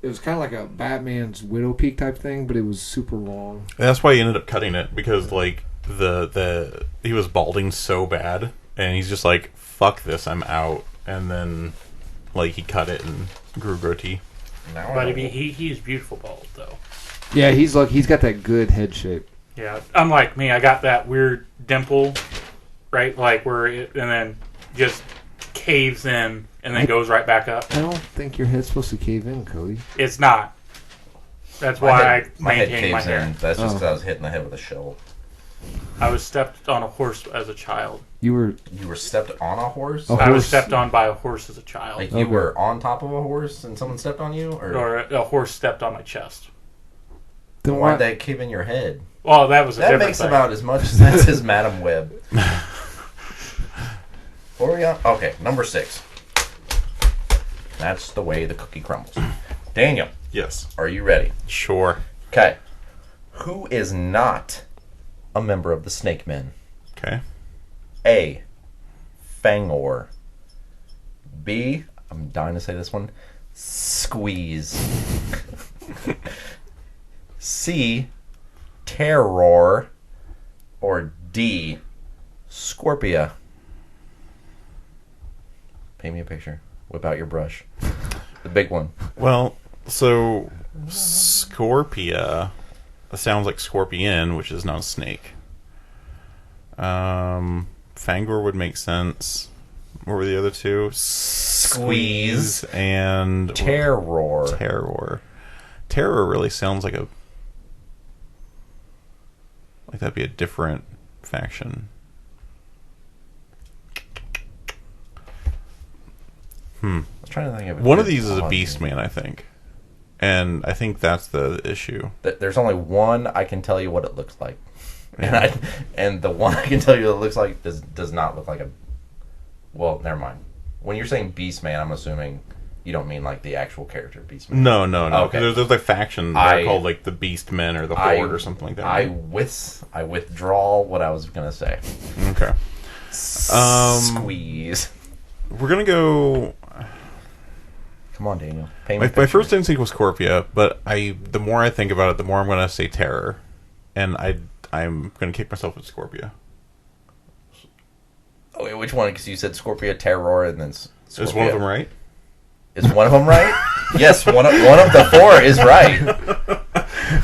of like a Batman's Widow Peak type thing, but it was super long. And that's why he ended up cutting it because like he was balding so bad, and he's just like, "Fuck this, I'm out." And then like he cut it and grew goatee. But he's beautiful bald though. Yeah, he's got that good head shape. Yeah, unlike me, I got that weird dimple, right? Like and then just caves in and then goes right back up. I don't think your head's supposed to cave in, Cody. It's not. That's why I maintain my hair. That's just because I was hitting the head with a shovel. I was stepped on a horse as a child. You were stepped on a horse? A I was horse? stepped on by a horse as a child. Like you were on top of a horse and someone stepped on you? Or a horse stepped on my chest. Then Why'd that cave in your head? Well, that was a That different makes thing. about as much sense as Madam Web. What are we on? Okay, number 6. That's the way the cookie crumbles. Daniel, Yes. are you ready? Sure. Okay. Who is not a member of the Snake Men? Okay. A. Fangor. B. I'm dying to say this one. Squeeze. C. Terror. Or D. Scorpia. Paint me a picture. Whip out your brush. The big one. Well, so Scorpia sounds like scorpion, which is not a snake. Fangor would make sense. What were the other two? Squeeze. And Terror. Terror really sounds like that'd be a different faction. I was trying to think of it. One of these is a beast man, I think. And I think that's the issue. There's only one I can tell you what it looks like. And the one I can tell you what it looks like does not look like a... Well, never mind. When you're saying beast man, I'm assuming you don't mean like the actual character beast man. No. Okay. There's like factions that are called like the Beast Men or the Horde or something like that. I Right? withdraw what I was going to say. Okay. Squeeze. We're going to go... Come on, Daniel. Paint me a My picture. first instinct was Scorpia, but the more I think about it, the more I'm going to say Terror. And I'm going to kick myself with Scorpia. Oh, wait, which one? Because you said Scorpia, Terror, and then Scorpia. Is one of them right? Is one of them right? Yes, one of the 4 is right.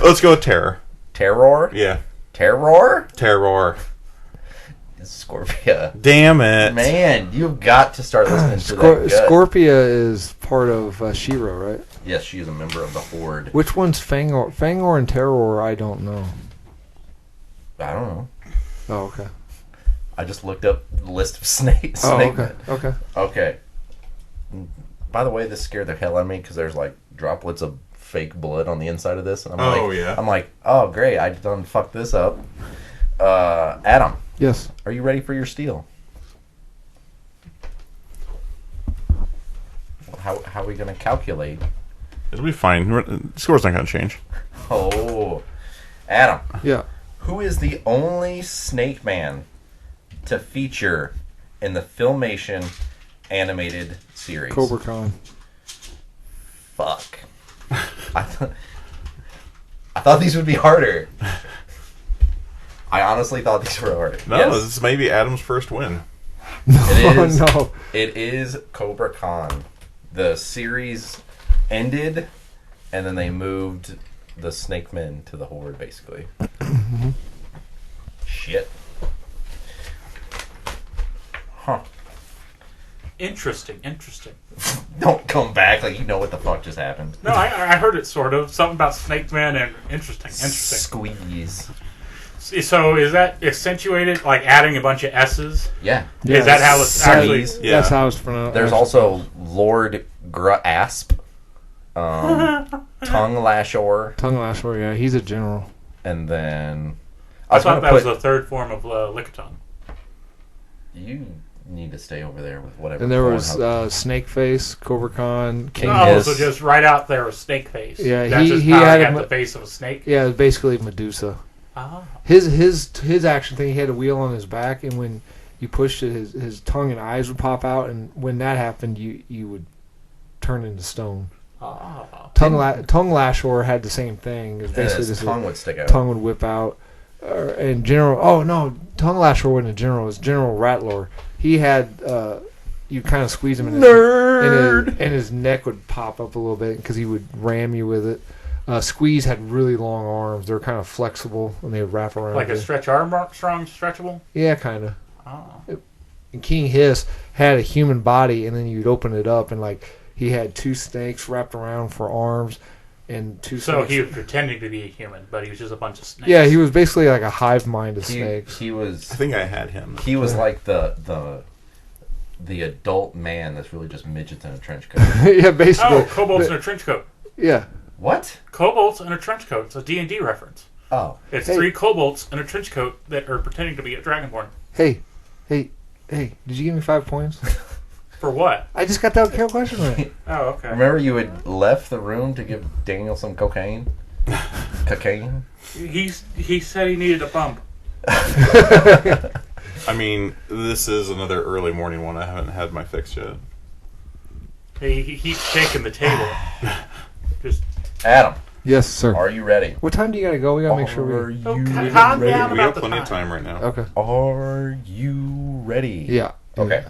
Let's go with Terror. Terror? Yeah. Terror? Terror. It's Scorpia. Damn it. Man, you've got to start listening to that gut. Scorpia is part of She-Ra, right? Yes, she is a member of the Horde. Which one's Fangor? Fangor and Terror, I don't know. I don't know. Oh, okay. I just looked up the list of snake Okay. men. Okay. Okay. By the way, this scared the hell out of me because there's like droplets of fake blood on the inside of this, and I'm like, oh great, I done fucked this up. Adam, Yes. are you ready for your steal? How are we gonna calculate? It'll be fine. The score's not going to change. Oh, Adam, Yeah. who is the only Snake Man to feature in the Filmation animated series? Cobra Khan. Fuck. I thought these would be harder. I honestly thought these were harder. No, Yes, this may be Adam's first win. it is. Oh, no. It is Cobra Khan. The series ended, and then they moved the Snake Men to the Horde, basically. Shit. Huh. Interesting. Don't come back like you know what the fuck just happened. No, I heard it sort of. Something about Snake Man and interesting. Squeeze. So is that accentuated, like adding a bunch of S's? Yeah. Is that how it's actually? Yeah. That's how it's pronounced. There's also Lord Grasp, Tongue Lashor, Tongue Lashor, yeah. He's a general. and then I thought that was the third form of Lickitung. You need to stay over there with whatever. And there was Pornhub- Snakeface, Cobra Khan, King. Oh, Hiss. so just right out there was snake face. Yeah, That's his he power, had had a- the face of a snake. Yeah, it was basically Medusa. Oh. His action thing, he had a wheel on his back, and when you pushed it, his tongue and eyes would pop out, and when that happened, you would turn into stone. Oh. Tongue Lashor had the same thing. It was and basically his just tongue would stick out. tongue would whip out. And General, oh no, Tongue Lashor wasn't a general. It was General Rattler. He had you kind of squeeze him in and his neck would pop up a little bit because he would ram you with it. Squeeze had really long arms. They were kind of flexible and they would wrap around. Like a you. stretch Armstrong stretchable? Yeah, kind of. Oh. And King Hiss had a human body, and then you'd open it up, and like he had two snakes wrapped around for arms, and two. So snakes. he was pretending to be a human, but he was just a bunch of snakes. Yeah, he was basically like a hive mind of snakes. He was. I think I had him. He was like the adult man that's really just midgets in a trench coat. Yeah, basically. Oh, kobolds in a trench coat. Yeah. What? Kobolds in a trench coat. It's a D&D reference. Oh, It's Hey. 3 kobolds in a trench coat that are pretending to be a dragonborn. Hey, did you give me 5 points? For what? I just got that question right. Oh, okay. remember you had left the room to give Daniel some cocaine? Cocaine? He said he needed a bump. I mean, this is another early morning one. I haven't had my fix yet. He keeps shaking the table. Just Adam, Yes, sir. are you ready? What time do you gotta go? We gotta make sure Are we. you Okay, calm ready? down We about have the plenty of time. time right now. Okay. Are you ready? Yeah. Okay.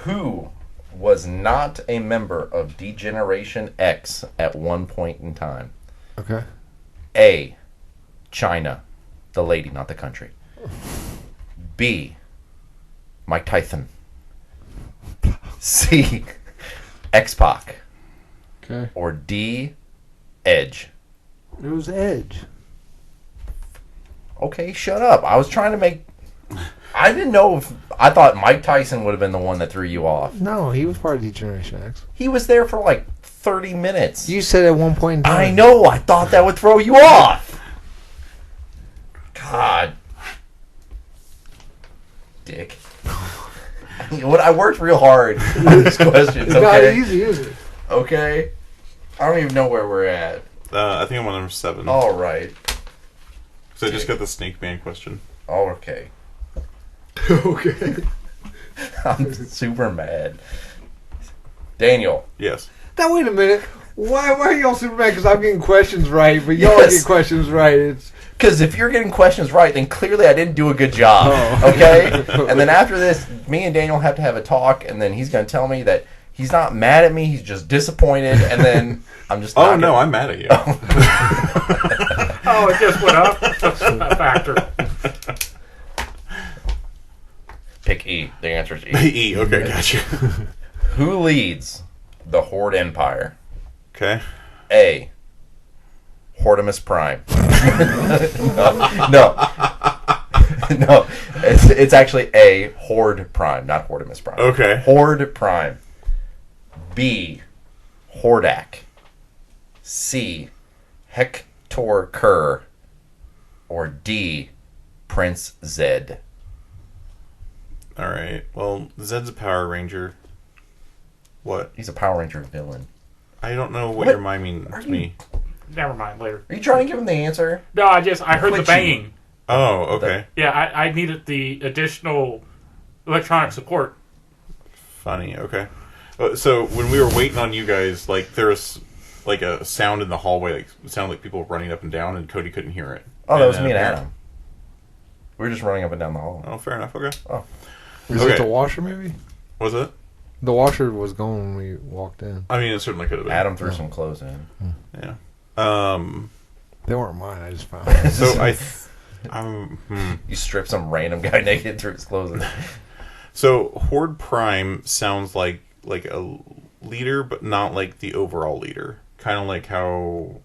Who was not a member of D-Generation X at one point in time? Okay. A. China. The lady, not the country. B. Mike Tyson. C. X-Pac. Okay. Or D. Edge. It was Edge. Okay, shut up. I was trying to make... I didn't know if... I thought Mike Tyson would have been the one that threw you off. No, he was part of D-Generation X. He was there for like 30 minutes. You said at one point in time. I know. I thought that would throw you off. God. Dick. I worked real hard on these questions, It's not okay? easy, is it? Okay? I don't even know where we're at. I think I'm on number 7. All right. So I just got the Snake Man question. Okay. Okay. I'm super mad. Daniel. Yes. Now wait a minute. Why are y'all super mad? Because I'm getting questions right, but y'all Yes. get questions right. It's Because if you're getting questions right, then clearly I didn't do a good job. Oh. Okay? And then after this, me and Daniel have to have a talk, and then he's going to tell me that he's not mad at me, he's just disappointed, and then I'm just Oh, not no, gonna- I'm mad at you. Oh, it just went up. That's a factor. Pick E. The answer is E. E. Okay, gotcha. Who leads the Horde Empire? Okay. A. Hortimus Prime. No. No. It's actually A. Horde Prime, not Hortimus Prime. Okay. Horde Prime. B. Hordak. C. Hector Kerr. Or D. Prince Zed. All right. Well, Zed's a Power Ranger. What? He's a Power Ranger villain. I don't know what What? you're miming Are to you- me. Never mind, later. Are you trying to give him the answer? No, I heard the Quit banging. Oh, okay. Yeah, I needed the additional electronic support. Funny. Okay. So when we were waiting on you guys, like there was like a sound in the hallway, like it sounded like people running up and down, and Cody couldn't hear it. Oh, that was then- me and Adam. We were just running up and down the hall. Oh, fair enough. Okay. is Okay. it the washer maybe? Was it? The washer was going when we walked in. I mean, it certainly could have been. Adam threw some clothes in. Yeah. They weren't mine. I just found them. So You stripped some random guy naked through his clothes. In. So Horde Prime sounds like a leader, but not like the overall leader. Kind of like how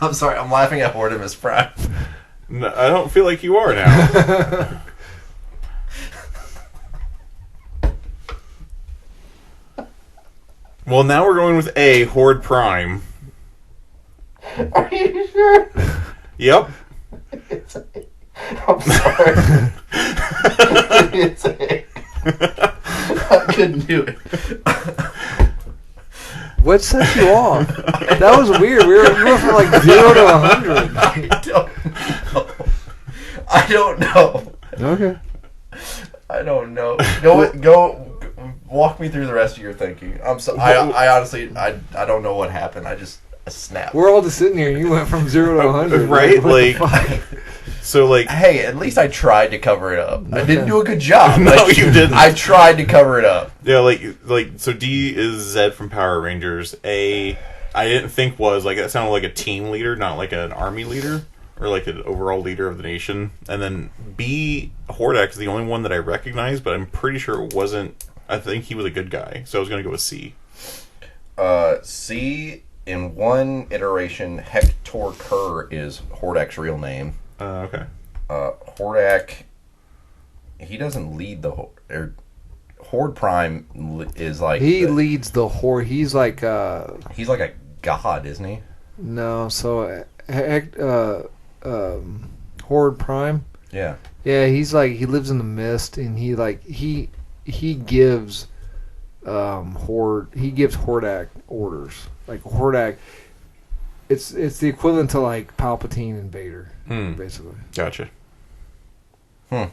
I'm sorry. I'm laughing at Hortimus Prime. No, I don't feel like you are now. Well, now we're going with A, Horde Prime. Are you sure? Yep. I'm sorry. It's A. I couldn't do it. What set you off? That was weird. You went from like 0 to 100. I don't know. Okay. I don't know. Go. Walk me through the rest of your thinking. I'm so. I honestly. I don't know what happened. I snapped. We're all just sitting here. You went from 0 to 100. Right? What the fuck? So, like... Hey, at least I tried to cover it up. I didn't do a good job. No, you didn't. I tried to cover it up. Yeah, so D is Zed from Power Rangers. A, I didn't think was, like, that sounded like a team leader, not like an army leader, or like an overall leader of the nation. And then B, Hordak is the only one that I recognize, but I'm pretty sure it wasn't, I think he was a good guy, so I was going to go with C. C, in one iteration, Hector Kerr is Hordak's real name. Okay. Hordak, he doesn't lead the Horde Prime is like He leads the Horde. He's like he's like a god, isn't he? no. So Horde Prime. Yeah. Yeah, he's like he lives in the mist, and he gives Hordak orders. Like Hordak, it's the equivalent to like Palpatine and Vader, basically. Gotcha. And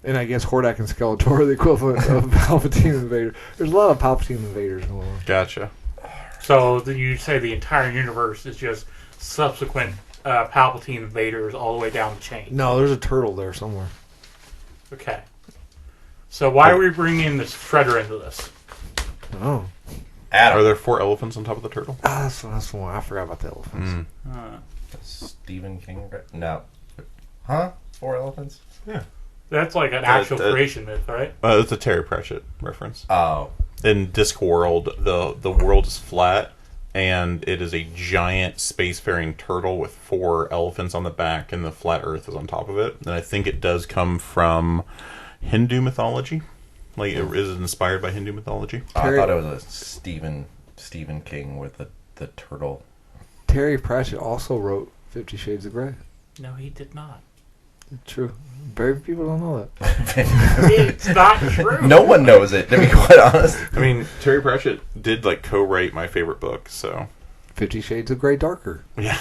I guess Hordak and Skeletor are the equivalent of Palpatine and Vader. There's a lot of Palpatine and Vaders in the world. Gotcha. So you say the entire universe is just subsequent Palpatine invaders all the way down the chain. No, there's a turtle there somewhere. Okay. So why are we bringing this Shredder into this? Oh. Adam. Are there 4 elephants on top of the turtle? That's the one. I forgot about the elephants. Stephen King? No. Huh? 4 elephants? Yeah. That's like an actual creation myth, right? It's a Terry Pratchett reference. Oh. In Discworld, the world is flat, and it is a giant spacefaring turtle with 4 elephants on the back, and the flat Earth is on top of it. And I think it does come from Hindu mythology. Like, it is inspired by Hindu mythology. I thought it was a Stephen King with the turtle. Terry Pratchett also wrote 50 Shades of Grey. No, he did not. True. Very few people don't know that. It's not true. No one knows it, to be quite honest. I mean, Terry Pratchett did, like, co-write my favorite book, so... 50 Shades of Grey Darker. Yeah.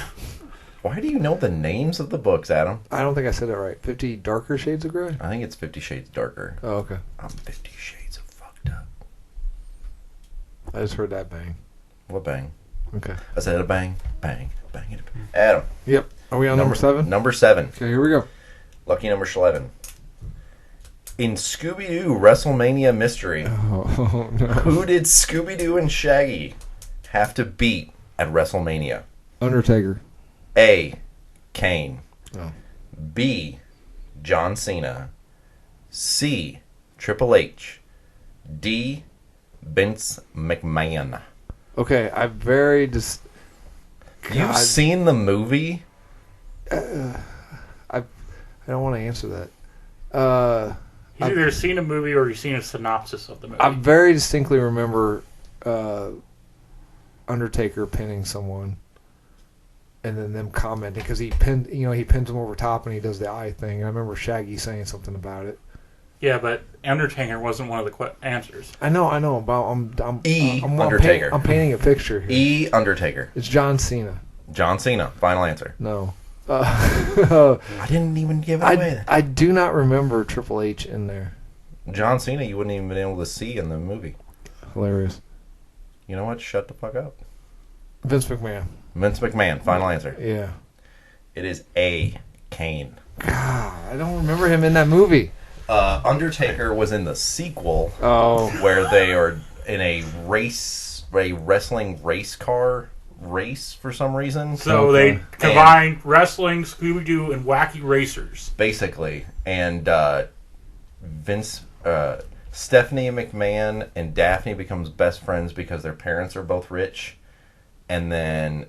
Why do you know the names of the books, Adam? I don't think I said it right. 50 Darker Shades of Grey? I think it's 50 Shades Darker. Oh, okay. I'm 50 Shades of fucked up. I just heard that bang. What bang? Okay. I said a bang, bang, bang, and a bang. Adam. Yep. Are we on number 7? Number 7. Okay, here we go. Lucky number 11. In Scooby-Doo WrestleMania Mystery, Oh, no. who did Scooby-Doo and Shaggy have to beat at WrestleMania? Undertaker. A. Kane. Oh. B. John Cena. C. Triple H. D. Vince McMahon. Okay, I very You've seen the movie? I don't want to answer that. You've either seen a movie or you've seen a synopsis of the movie. I very distinctly remember Undertaker pinning someone, and then them commenting because he pins him over top and he does the eye thing. And I remember Shaggy saying something about it. Yeah, but Undertaker wasn't one of the answers. I know, but I'm Undertaker. I'm painting a picture here. E. Undertaker. It's John Cena. John Cena. Final answer. No. I didn't even give it away. I do not remember Triple H in there. John Cena, you wouldn't even been able to see in the movie. Hilarious. You know what? Shut the fuck up. Vince McMahon. Vince McMahon. Final answer. Yeah. It is A. Kane. God, I don't remember him in that movie. Undertaker was in the sequel. Oh. Where they are in a wrestling race car race for some reason. So they combined wrestling, Scooby-Doo, and Wacky Racers. Basically. And Stephanie McMahon and Daphne becomes best friends because their parents are both rich. And then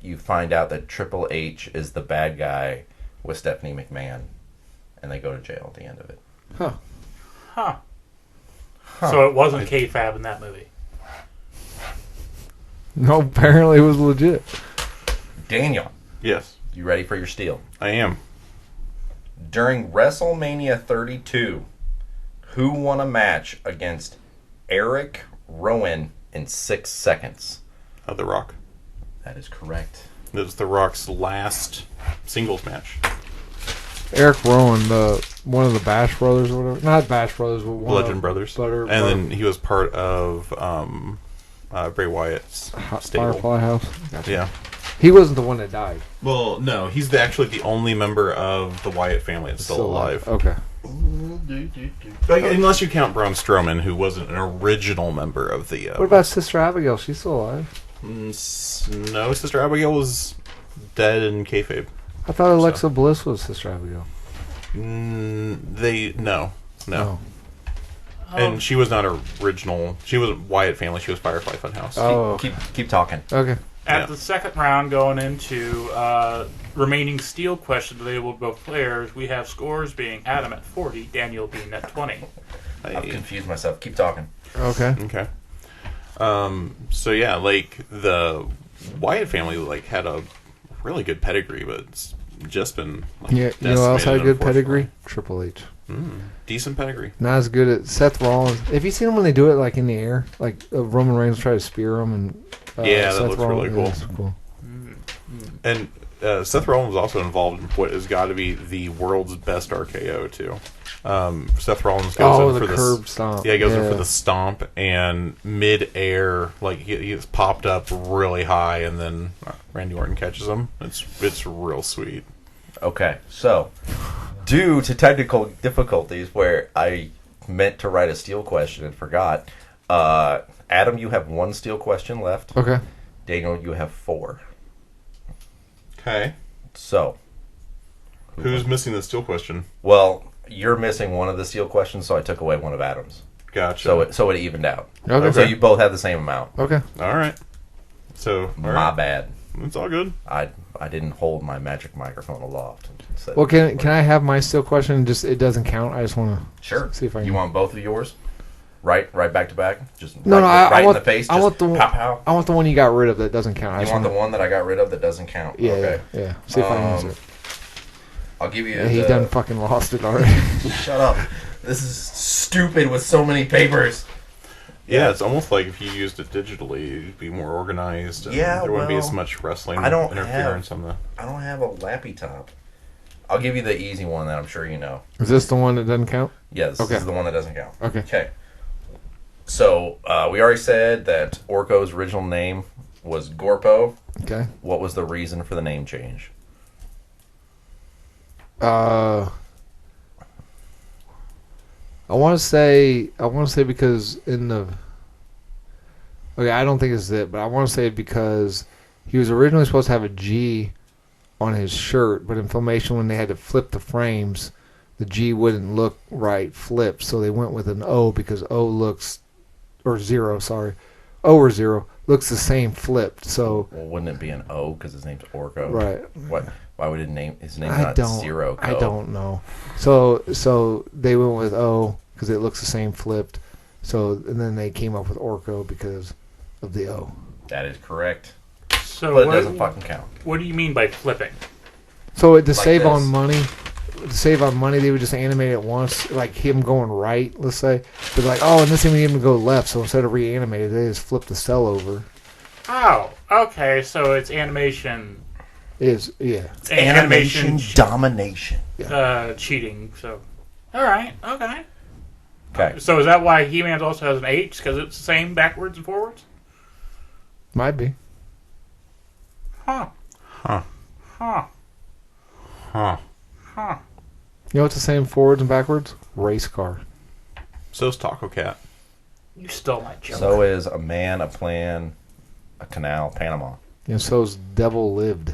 you find out that Triple H is the bad guy with Stephanie McMahon, and they go to jail at the end of it. Huh. So it wasn't kayfabe in that movie. No, apparently it was legit. Daniel, Yes, you ready for your steal? I am. During WrestleMania 32, who won a match against Eric Rowan in 6 seconds? The Rock. That is correct. It was The Rock's last singles match. Eric Rowan, one of the Bash Brothers or whatever. Not Bash Brothers, but one Bludgeon of Brothers. Butter, And then he was part of Bray Wyatt's stable. Firefly House. Gotcha. Yeah. He wasn't the one that died. Well, no, he's actually the only member of the Wyatt family that's still alive. Okay. Like, unless you count Braun Strowman, who wasn't an original member of the... What about Sister Abigail? She's still alive. No, Sister Abigail was dead in kayfabe. I thought Alexa Bliss was Sister Abigail. No. Oh. And she was not original. She wasn't Wyatt family. She was Firefly Funhouse. Oh. Keep talking. Okay. At the second round, going into remaining steel questions available to both players, we have scores being Adam at 40, Daniel being at 20. I've confused myself. Keep talking. Okay. Okay. So yeah, like the Wyatt family like had a really good pedigree, but it's just been Yeah, you know who else had a good decimated, pedigree? Triple H. decent pedigree. Not as good at Seth Rollins. Have you seen him when they do it like in the air? Like Roman Reigns try to spear him and Yeah, that Seth looks Rollins, really cool. yeah, it's cool. And Seth Rollins was also involved in what has got to be the world's best RKO too. Seth Rollins goes in for the curb stomp. Yeah, he goes in for the stomp, and mid-air, like he's popped up really high, and then Randy Orton catches him. It's real sweet. Okay, so due to technical difficulties where I meant to write a steel question and forgot, Adam, you have 1 steel question left. Okay. Daniel, you have 4. Okay. So, Who's missing the steel question? well, you're missing one of the steel questions, so I took away one of Adam's. Gotcha. So it evened out. Okay. So you both have the same amount. Okay. All right. So, all My right. bad. It's all good. I didn't hold my magic microphone aloft. Well, can I have my steel question? Just it doesn't count. I just want to Sure. see if I can. You want both of yours? Right back to back? Just No, right, I right want in the face? I want Just the pow, pow? I want the one you got rid of that doesn't count. I You just want the one that I got rid of that doesn't count? Yeah, Okay. yeah. See if I can use it. I'll give you Yeah, he the... done fucking lost it already. Shut up. This is stupid with so many papers. Yeah, it's almost like if you used it digitally, it'd be more organized. And Yeah, there wouldn't be well, as much wrestling I don't interference on the. I don't have a lappy top. I'll give you the easy one that I'm sure you know. Is this the one that doesn't count? Yeah, this Okay. is the one that doesn't count. Okay. Okay. So, we already said that Orko's original name was Gorpo. Okay. What was the reason for the name change? I want to say because in the okay, I don't think it's it, but I want to say it because he was originally supposed to have a G on his shirt, but in Filmation when they had to flip the frames, the G wouldn't look right flipped, so they went with an O because O looks or zero, sorry, O or zero looks the same flipped. So Well, wouldn't it be an O because his name's Orko? right. What? Why would his name I not don't. Zero? I don't know. So they went with O because it looks the same flipped. So and then they came up with Orko because of the O. That is correct, So but it doesn't fucking count. what do you mean by flipping? So to Like save this. on money, they would just animate it once, like him going right, let's say. But like, oh, and this time we need him to go left. So instead of reanimated, they just flip the cell over. Oh, okay. So it's animation. Yeah. It's animation domination. cheating. So, all right, okay. Okay. So is that why He-Man also has an H because it's the same backwards and forwards? Might be. Huh. Huh. Huh. Huh. Huh. You know what's the same forwards and backwards? Race car. So's Taco Cat. You stole my joke. So is a man, a plan, a canal, Panama. And so's devil lived.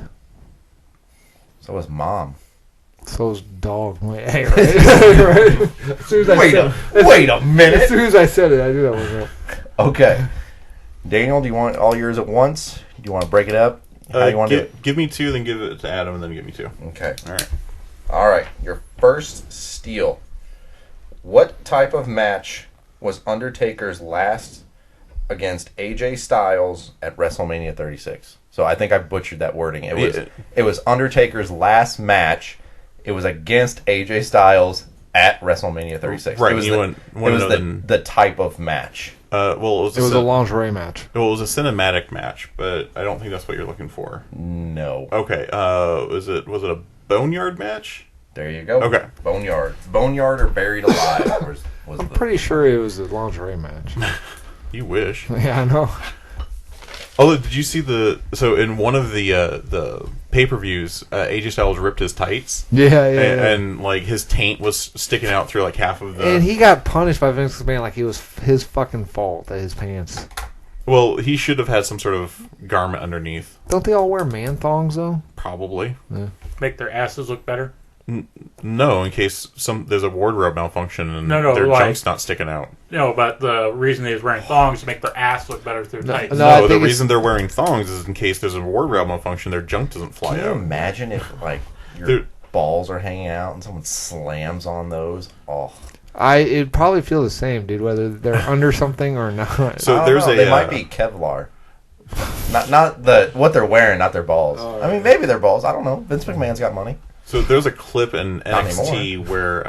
So is mom. So's dog. Wait, hey, right? As soon as I Wait a As minute. soon as I said it, I knew that was right. Okay. Daniel, do you want all yours at once? Do you want to break it up? How you want to do it? Give me 2, then give it to Adam, and then give me 2. Okay. All right. All right. Your first steal. What type of match was Undertaker's last against AJ Styles at WrestleMania 36? So I think I butchered that wording. It was Undertaker's last match. It was against AJ Styles at WrestleMania 36. Right. It was, the type of match. It was a lingerie match. Well, it was a cinematic match, but I don't think that's what you're looking for. No. Okay. Was it a boneyard match? There you go. Okay. Boneyard or Buried Alive. I'm pretty sure it was a lingerie match. You wish. Yeah, I know. Although, did you see so in one of the pay-per-views, AJ Styles ripped his tights? Yeah. And like his taint was sticking out through like half of the. And he got punished by Vince McMahon like it was his fucking fault that his pants. Well, he should have had some sort of garment underneath. Don't they all wear man thongs though? Probably. Yeah. Make their asses look better. No, in case there's a wardrobe malfunction and their junk's not sticking out. No, but the reason they was wearing thongs to make their ass look better through tights. No, the reason they're wearing thongs is in case there's a wardrobe malfunction, their junk doesn't fly out. Can you imagine if like your balls are hanging out and someone slams on those? Oh, it'd probably feel the same, dude, whether they're under something or not. So they might be Kevlar. Not what they're wearing, not their balls. Oh, I mean, maybe their balls. I don't know. Vince McMahon's got money. So there's a clip in NXT where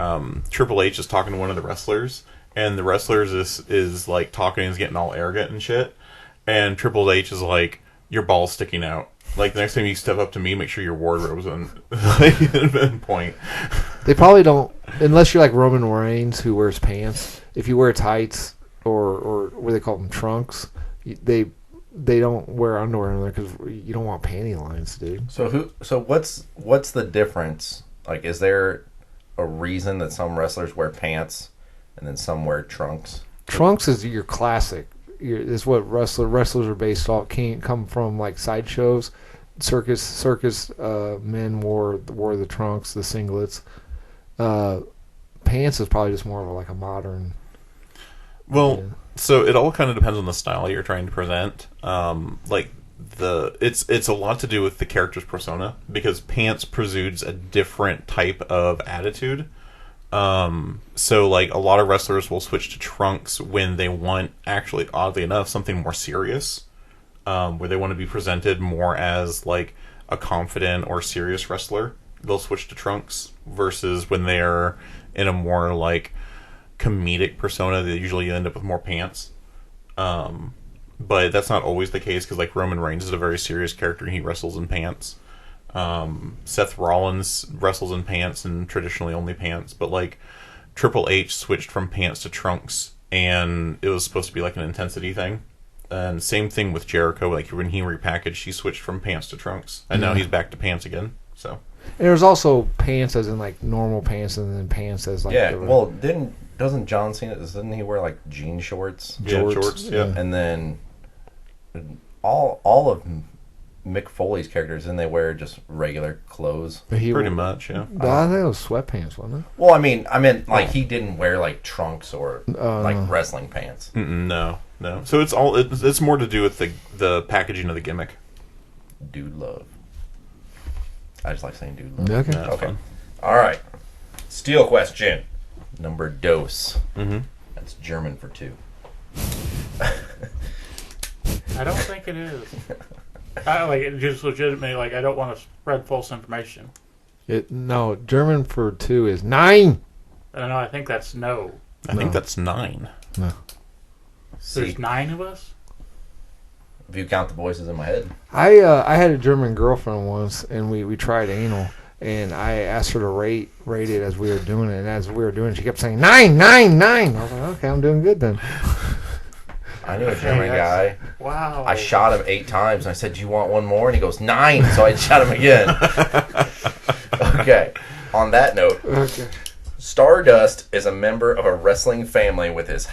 Triple H is talking to one of the wrestlers, and the wrestler is like talking and is getting all arrogant and shit, and Triple H is like, "Your ball's sticking out. Like the next time you step up to me, make sure your wardrobe's in point." They probably don't, unless you're like Roman Reigns who wears pants. If you wear tights or what do they call them, trunks, they don't wear underwear in there because you don't want panty lines, dude. So what's the difference? Like, is there a reason that some wrestlers wear pants and then some wear trunks? Trunks is your classic. It's what wrestlers are based off. Can't come from like sideshows, circus. Men wore the trunks, the singlets. Pants is probably just more of like a modern. Well. Yeah. So it all kind of depends on the style you're trying to present. It's a lot to do with the character's persona because pants presudes a different type of attitude. So like a lot of wrestlers will switch to trunks when they want, actually, oddly enough, something more serious, where they want to be presented more as like a confident or serious wrestler. They'll switch to trunks versus when they're in a more like comedic persona, they usually end up with more pants. But that's not always the case because like Roman Reigns is a very serious character and he wrestles in pants. Seth Rollins wrestles in pants and traditionally only pants, but like Triple H switched from pants to trunks and it was supposed to be like an intensity thing. And same thing with Jericho, like when he repackaged, he switched from pants to trunks and now he's back to pants again. So and there's also pants as in like normal pants and then pants as like doesn't John Cena, doesn't he wear like jean shorts? Shorts, yeah. And then all of Mick Foley's characters, and they wear just regular clothes. Pretty much, yeah. I think it was sweatpants, wasn't it? Well, I meant like he didn't wear like trunks or like wrestling pants. No. So it's more to do with the packaging of the gimmick. Dude love. I just like saying dude love. Okay. Okay. All right. Steel question. Number dos. Mm-hmm. That's German for 2. I don't think it is. I like it just legitimately. Like I don't want to spread false information. No, German for 2 is 9. I don't know. I think that's no. I think that's 9. No. There's 9 of us. If you count the voices in my head. I had a German girlfriend once, and we tried anal. And I asked her to rate it as we were doing it. And as we were doing it, she kept saying, 9, 9, 9. I was like, okay, I'm doing good then. I knew a German guy. Wow. I shot him 8 times. And I said, do you want one more? And he goes, 9. So I shot him again. Okay. On that note, Stardust is a member of a wrestling family with his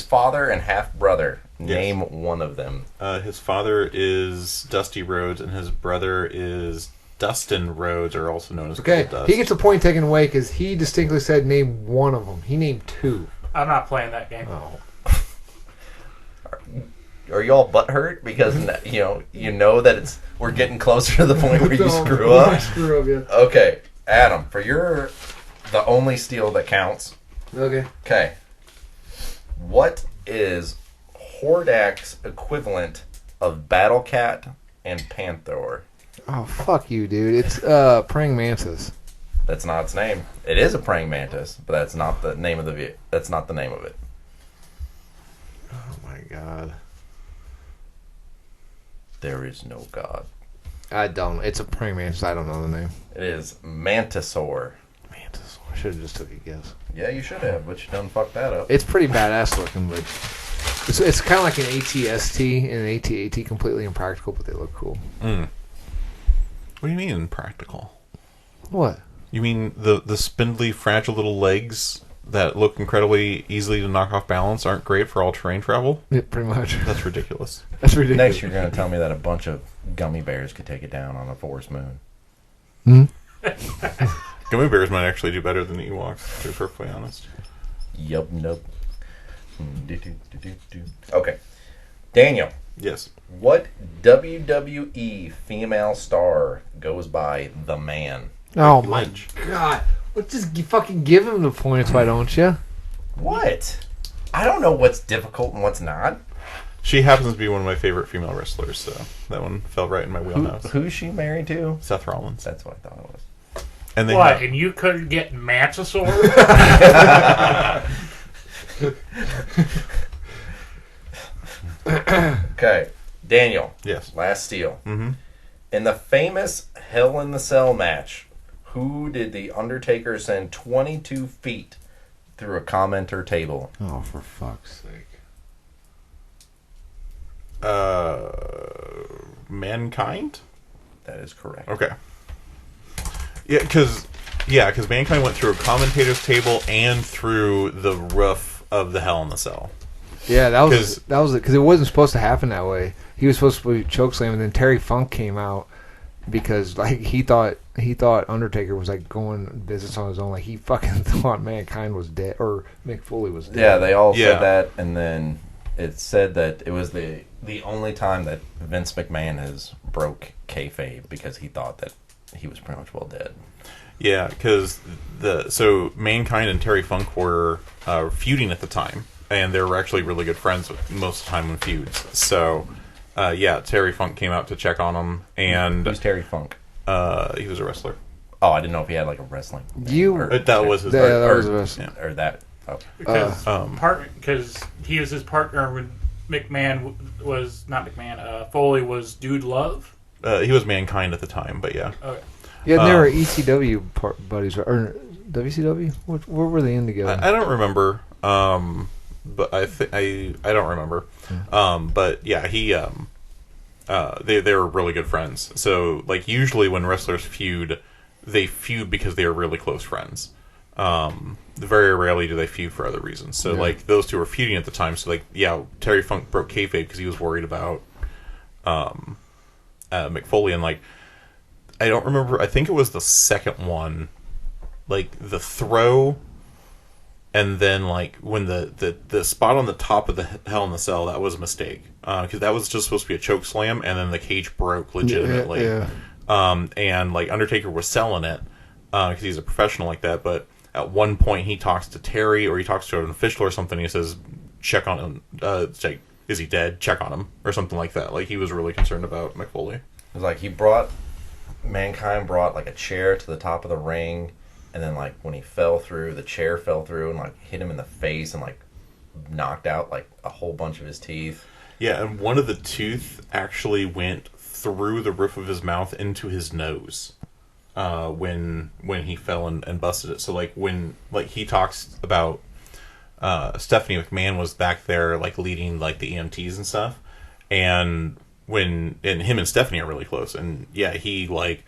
father and half brother. Name one of them. His father is Dusty Rhodes, and his brother is Dustin Rhodes, or also known as Goldust. He gets a point taken away because he distinctly said name one of them. He named 2. I'm not playing that game. Oh. Are you all butthurt because you know that we're getting closer to the point where you screw up? Screw up, yeah. Okay, Adam, for the only steal that counts. Okay. Okay. What is Hordak's equivalent of Battle Cat and Panther? Oh, fuck you, dude. It's praying mantis. That's not its name. It is a praying mantis, but that's not the name of That's not the name of it. Oh my god. There is no God. I don't. It's a praying mantis. I don't know the name. It is Mantisaur. Mantis. I should have just took a guess. Yeah, you should have, but you done fucked that up. It's pretty badass looking, but it's kind of like an ATST and an AT-AT, completely impractical, but they look cool. What do you mean impractical? What? You mean the spindly, fragile little legs that look incredibly easily to knock off balance aren't great for all-terrain travel? Yeah, pretty much. That's ridiculous. That's ridiculous. Next, you're going to tell me that a bunch of gummy bears could take it down on a forest moon. Gummy bears might actually do better than the Ewoks, to be perfectly honest. Yup, nope. Okay. Daniel, Yes. what WWE female star goes by The Man? Oh, my Lynch. God. Well, just fucking give him the points, why don't you? What? I don't know what's difficult and what's not. She happens to be one of my favorite female wrestlers, so that one fell right in my wheelhouse. Who's she married to? Seth Rollins. That's what I thought it was. And they What? have- And you couldn't get Mantisaur? Okay. Daniel, Yes. last steal. Mm-hmm. In the famous Hell in the Cell match, who did The Undertaker send 22 feet through a commenter table? Oh, for fuck's sake. Mankind? That is correct. Okay. Yeah, because Mankind went through a commentator's table and through the roof of the Hell in the Cell. Yeah, that was because it wasn't supposed to happen that way. He was supposed to be chokeslam, and then Terry Funk came out because like he thought Undertaker was like going business on his own. Like he fucking thought Mankind was dead or Mick Foley was dead. Yeah, they all Yeah. said that, and then it said that it was the only time that Vince McMahon has broke kayfabe because he thought that he was pretty much well dead. Yeah, because Mankind and Terry Funk were feuding at the time, and they were actually really good friends most of the time in feuds. So, Terry Funk came out to check on him, and Who's Terry Funk? he was a wrestler. Oh, I didn't know if he had like a wrestling. That was his. Yeah, that or- was the best. yeah. Or that. Oh. Because he was his partner when McMahon was not McMahon. Foley was Dude Love. He was Mankind at the time, but yeah. Okay. Yeah, they were ECW buddies or WCW. Where were they in together? I don't remember. But I don't remember. But yeah, they were really good friends. So like usually when wrestlers feud, they feud because they are really close friends. Very rarely do they feud for other reasons. So like those two were feuding at the time. So like Terry Funk broke kayfabe because he was worried about Mick Foley, and like I don't remember. I think it was the second one, like the throw. And then, like, when the spot on the top of the Hell in the Cell, that was a mistake. Because that was just supposed to be a choke slam, and then the cage broke legitimately. Yeah. And, like, Undertaker was selling it, because he's a professional like that. But at one point, he talks to Terry, or he talks to an official or something, and he says, check on him. It's like, is he dead? Check on him. Or something like that. Like, he was really concerned about Mick Foley. It was like Mankind brought like a chair to the top of the ring, and then like when he fell through, the chair fell through and like hit him in the face and like knocked out like a whole bunch of his teeth. Yeah, and one of the tooth actually went through the roof of his mouth into his nose when he fell and busted it. So like when like he talks about Stephanie McMahon was back there like leading like the EMTs and stuff, and him and Stephanie are really close, and yeah, he like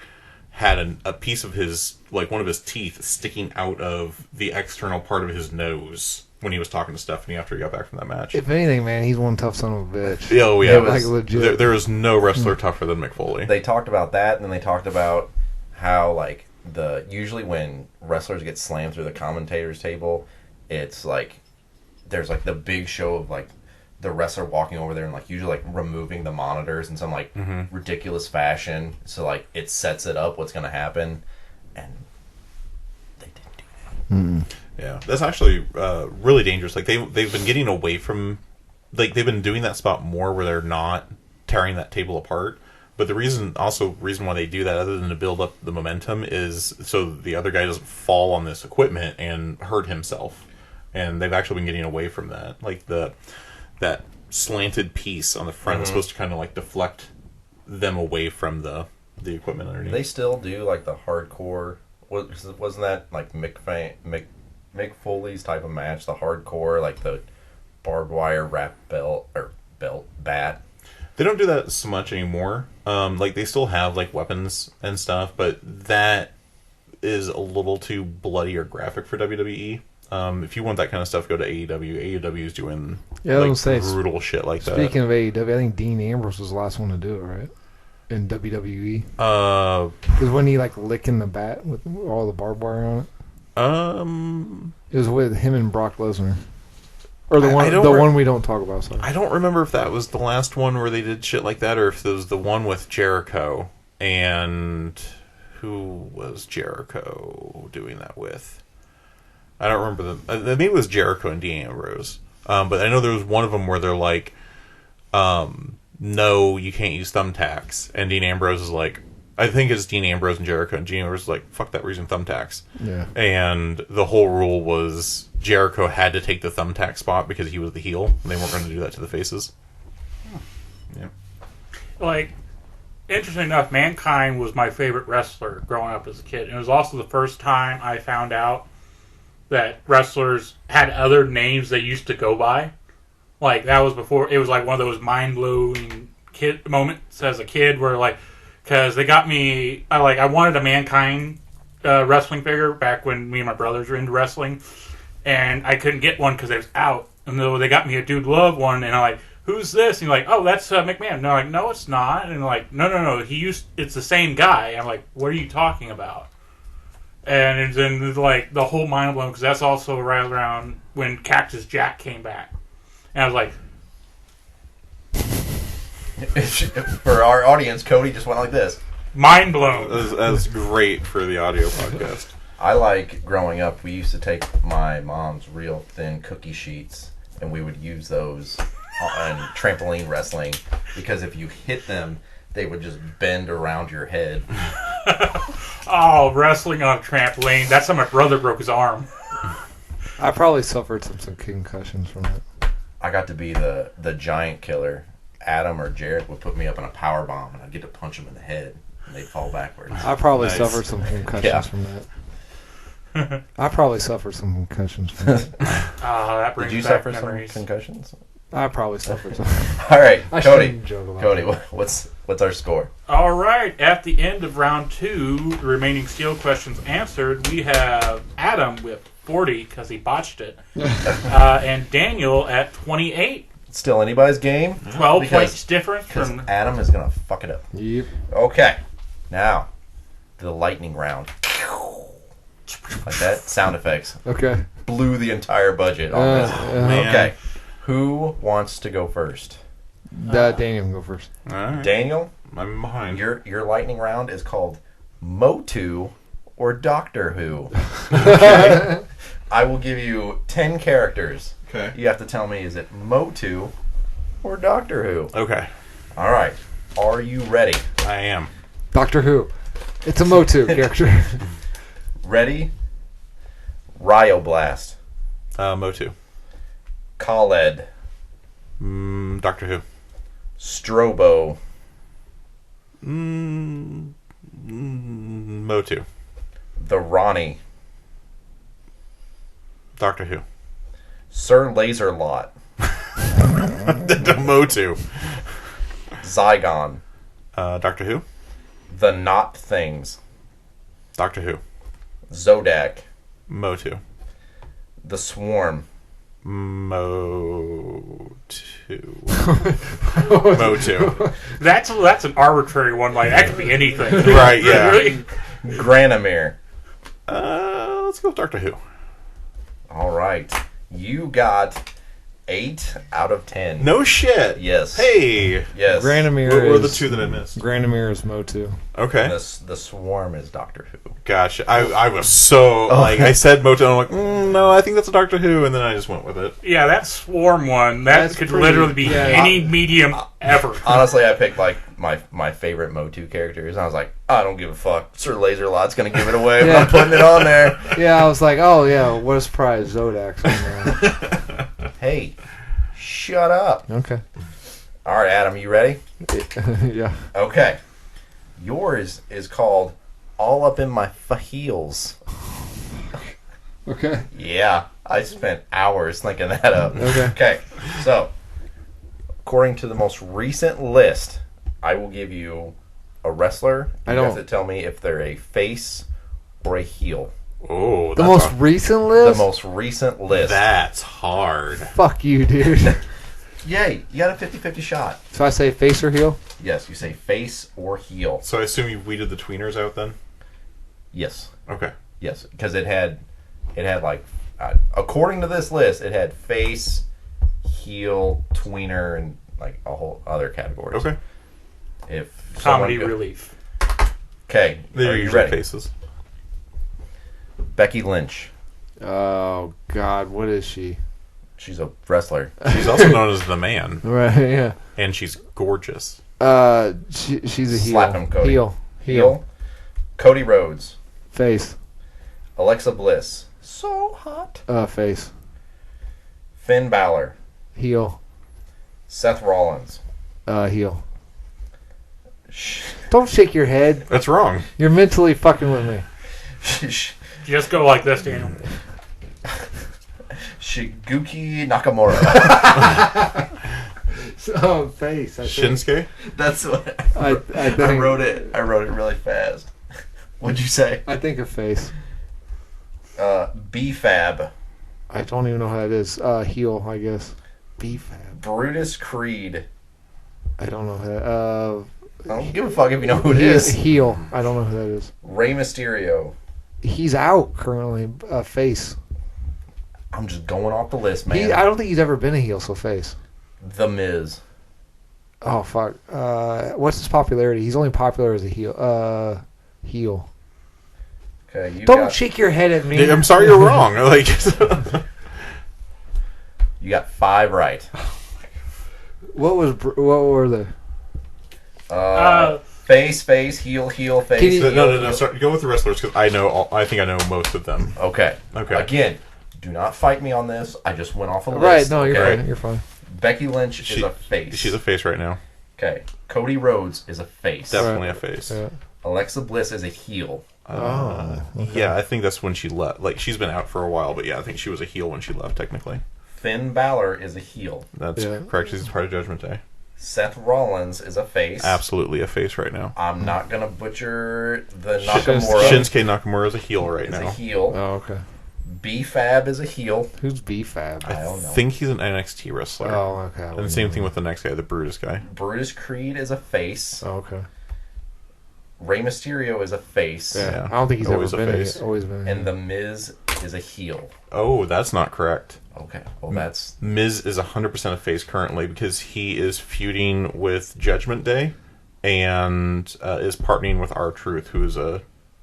had a piece of his like one of his teeth sticking out of the external part of his nose when he was talking to Stephanie after he got back from that match. If anything, man, he's one tough son of a bitch. Oh yeah, Like legit. there is no wrestler tougher than Mick Foley. They talked about that, and then they talked about how like usually when wrestlers get slammed through the commentator's table, it's like there's like the big show of like the wrestler walking over there and like usually like removing the monitors in some like ridiculous fashion, so like it sets it up what's gonna happen, and they didn't do that. Yeah, that's actually really dangerous. Like they've been getting away from, like they've been doing that spot more where they're not tearing that table apart. But the reason why they do that, other than to build up the momentum, is so the other guy doesn't fall on this equipment and hurt himself. And they've actually been getting away from that. Like that slanted piece on the front is supposed to kind of like deflect them away from the equipment underneath. They still do like the hardcore. Wasn't that like Mick Foley's type of match? The hardcore, like the barbed wire wrap bat. They don't do that so much anymore. Like they still have like weapons and stuff, but that is a little too bloody or graphic for WWE. If you want that kind of stuff, go to AEW. AEW is doing brutal shit like that. Speaking of AEW, I think Dean Ambrose was the last one to do it, right? In WWE. Because when he like licking the bat with all the barbed wire on it. It was with him and Brock Lesnar. Or the one we don't talk about. Sorry. I don't remember if that was the last one where they did shit like that, or if it was the one with Jericho. And who was Jericho doing that with? I don't remember maybe it was Jericho and Dean Ambrose. But I know there was one of them where they're like, no, you can't use thumbtacks. And Dean Ambrose is like, I think it's Dean Ambrose and Jericho, and Dean Ambrose is like, fuck that, we're using thumbtacks. Yeah. And the whole rule was Jericho had to take the thumbtack spot because he was the heel, and they weren't going to do that to the faces. Yeah. Like, interesting enough, Mankind was my favorite wrestler growing up as a kid. And it was also the first time I found out that wrestlers had other names they used to go by. Like, that was before, it was like one of those mind-blowing moments as a kid where, like, because they got me, I wanted a Mankind wrestling figure back when me and my brothers were into wrestling, and I couldn't get one because it was out. And though they got me a Dude Love one, and I'm like, who's this? And you're like, oh, that's McMahon. And they're like, no, it's not. And like, no, it's the same guy. I'm like, what are you talking about? And then like the whole mind blown, because that's also right around when Cactus Jack came back, and I was like, for our audience, Cody just went like this. Mind blown. That's great for the audio podcast. I like growing up. We used to take my mom's real thin cookie sheets, and we would use those on trampoline wrestling because if you hit them, they would just bend around your head. Oh, wrestling on a trampoline. That's how my brother broke his arm. I probably suffered some concussions from it. I got to be the giant killer. Adam or Jared would put me up in a power bomb, and I'd get to punch them in the head, and they'd fall backwards. I probably suffered some concussions from that. I probably suffered some concussions from that. That brings Did you back suffer memories. some concussions? I probably suffered some. All right, I Cody. shouldn't joke about Cody, that. what's our score? All right, at the end of round 2, the remaining steel questions answered, we have Adam with 40 because he botched it, and Daniel at 28. Still anybody's game? 12 points difference Because from... Adam is going to fuck it up. Yep. Okay. Now, the lightning round. Like that. Sound effects. Okay. Blew the entire budget on this. Man. Okay. Who wants to go first? Daniel can go first. All right. Daniel, I'm behind. your lightning round is called MOTU or Doctor Who. Okay. I will give you 10 characters. Okay. You have to tell me, is it MOTU or Doctor Who? Okay. All right. Are you ready? I am. Doctor Who. It's a MOTU character. Ready? Ryoblast. MOTU. Khaled. Doctor Who. Strobo. MOTU. The Ronnie. Doctor Who. Sir Laserlot. MOTU. Zygon. Doctor Who. The Knot Things. Doctor Who. Zodak. MOTU. The Swarm. MOTU. MOTU. That's an arbitrary one. Like, that could be anything. Right, yeah. Granomir. Let's go with Doctor Who. All right. You got 8 out of 10. No shit. Yes. Hey. Yes. Grandemir What were the is 2 that I missed? Grandemir is MOTU. Okay. The Swarm is Doctor Who. Gotcha. I was so like I said MOTU. I'm like no, I think that's a Doctor Who, and then I just went with it. Yeah, that Swarm one, that That's could pretty- literally be yeah. any medium ever. Honestly, I picked like my favorite MOTU characters. I was like, I don't give a fuck. Sir Laserlot's gonna give it away, but I'm putting it on there. Yeah, I was like, oh yeah, what a surprise, Zodak's on there. Hey, shut up. Okay. All right, Adam, you ready? Yeah. Okay. Yours is called All Up in My Heels. Okay. Yeah, I spent hours thinking that up. Okay. So, according to the most recent list, I will give you a wrestler. You have to tell me if they're a face or a heel. Oh, The most recent The list? most recent list. That's hard. Fuck you, dude. Yay, you got a 50-50 shot. So I say face or heel? Yes, you say face or heel. So I assume you weeded the tweeners out then? Yes. Okay. Yes, because it had like, according to this list, it had face, heel, tweener, and like a whole other categories. Okay. If Comedy someone relief. Okay, They're are you usually ready? faces. Becky Lynch. Oh, God, what is she? She's a wrestler. She's also known as the Man, Right, yeah. and she's gorgeous. She's a heel. Slap him, Cody. Heel. Heel. Cody Rhodes. Face. Alexa Bliss. So hot. Face. Finn Balor. Heel. Seth Rollins. Heel. Don't shake your head. That's wrong. You're mentally fucking with me. Just go like this, Daniel. Shiguki Nakamura. Face. I think. Shinsuke? That's what I think. I wrote it. I wrote it really fast. What'd you say? I think a face. B-Fab. I don't even know how that is. Heel, I guess. B-Fab. Brutus Creed. I don't know how that. I don't give a fuck if you know who it is. Heel. I don't know who that is. Rey Mysterio. He's out currently. Face. I'm just going off the list, man. I don't think he's ever been a heel, so face. The Miz. Oh, fuck. What's his popularity? He's only popular as a heel. Heel. Okay, Don't shake your head at me. I'm sorry you're wrong. Like, you got 5 right. What were they? Face, heel, face. Can you- no. Sorry, go with the wrestlers because I think I know most of them. Okay. Okay. Again, do not fight me on this. I just went off a list. Right, no, you're okay? fine. You're fine. Becky Lynch is a face. She's a face right now. Okay. Cody Rhodes is a face. Definitely a face. Yeah. Alexa Bliss is a heel. Yeah, I think that's when she left. Like, she's been out for a while, but yeah, I think she was a heel when she left, technically. Finn Balor is a heel. That's correct. She's part of Judgment Day. Seth Rollins is a face. Absolutely a face right now. I'm not going to butcher the Nakamura. Shinsuke Nakamura is a heel right is now. a heel. Oh, okay. B-Fab is a heel. Who's B-Fab? I don't know. I think he's an NXT wrestler. Oh, okay. And the same thing with the next guy, the Brutus guy. Brutus Creed is a face. Oh, okay. Rey Mysterio is a face. Yeah. I don't think he's Always ever a been face. Always been. And The Miz is a heel. Oh, that's not correct. Okay. Well, that's... Miz is 100% a face currently because he is feuding with Judgment Day and is partnering with R-Truth, who is a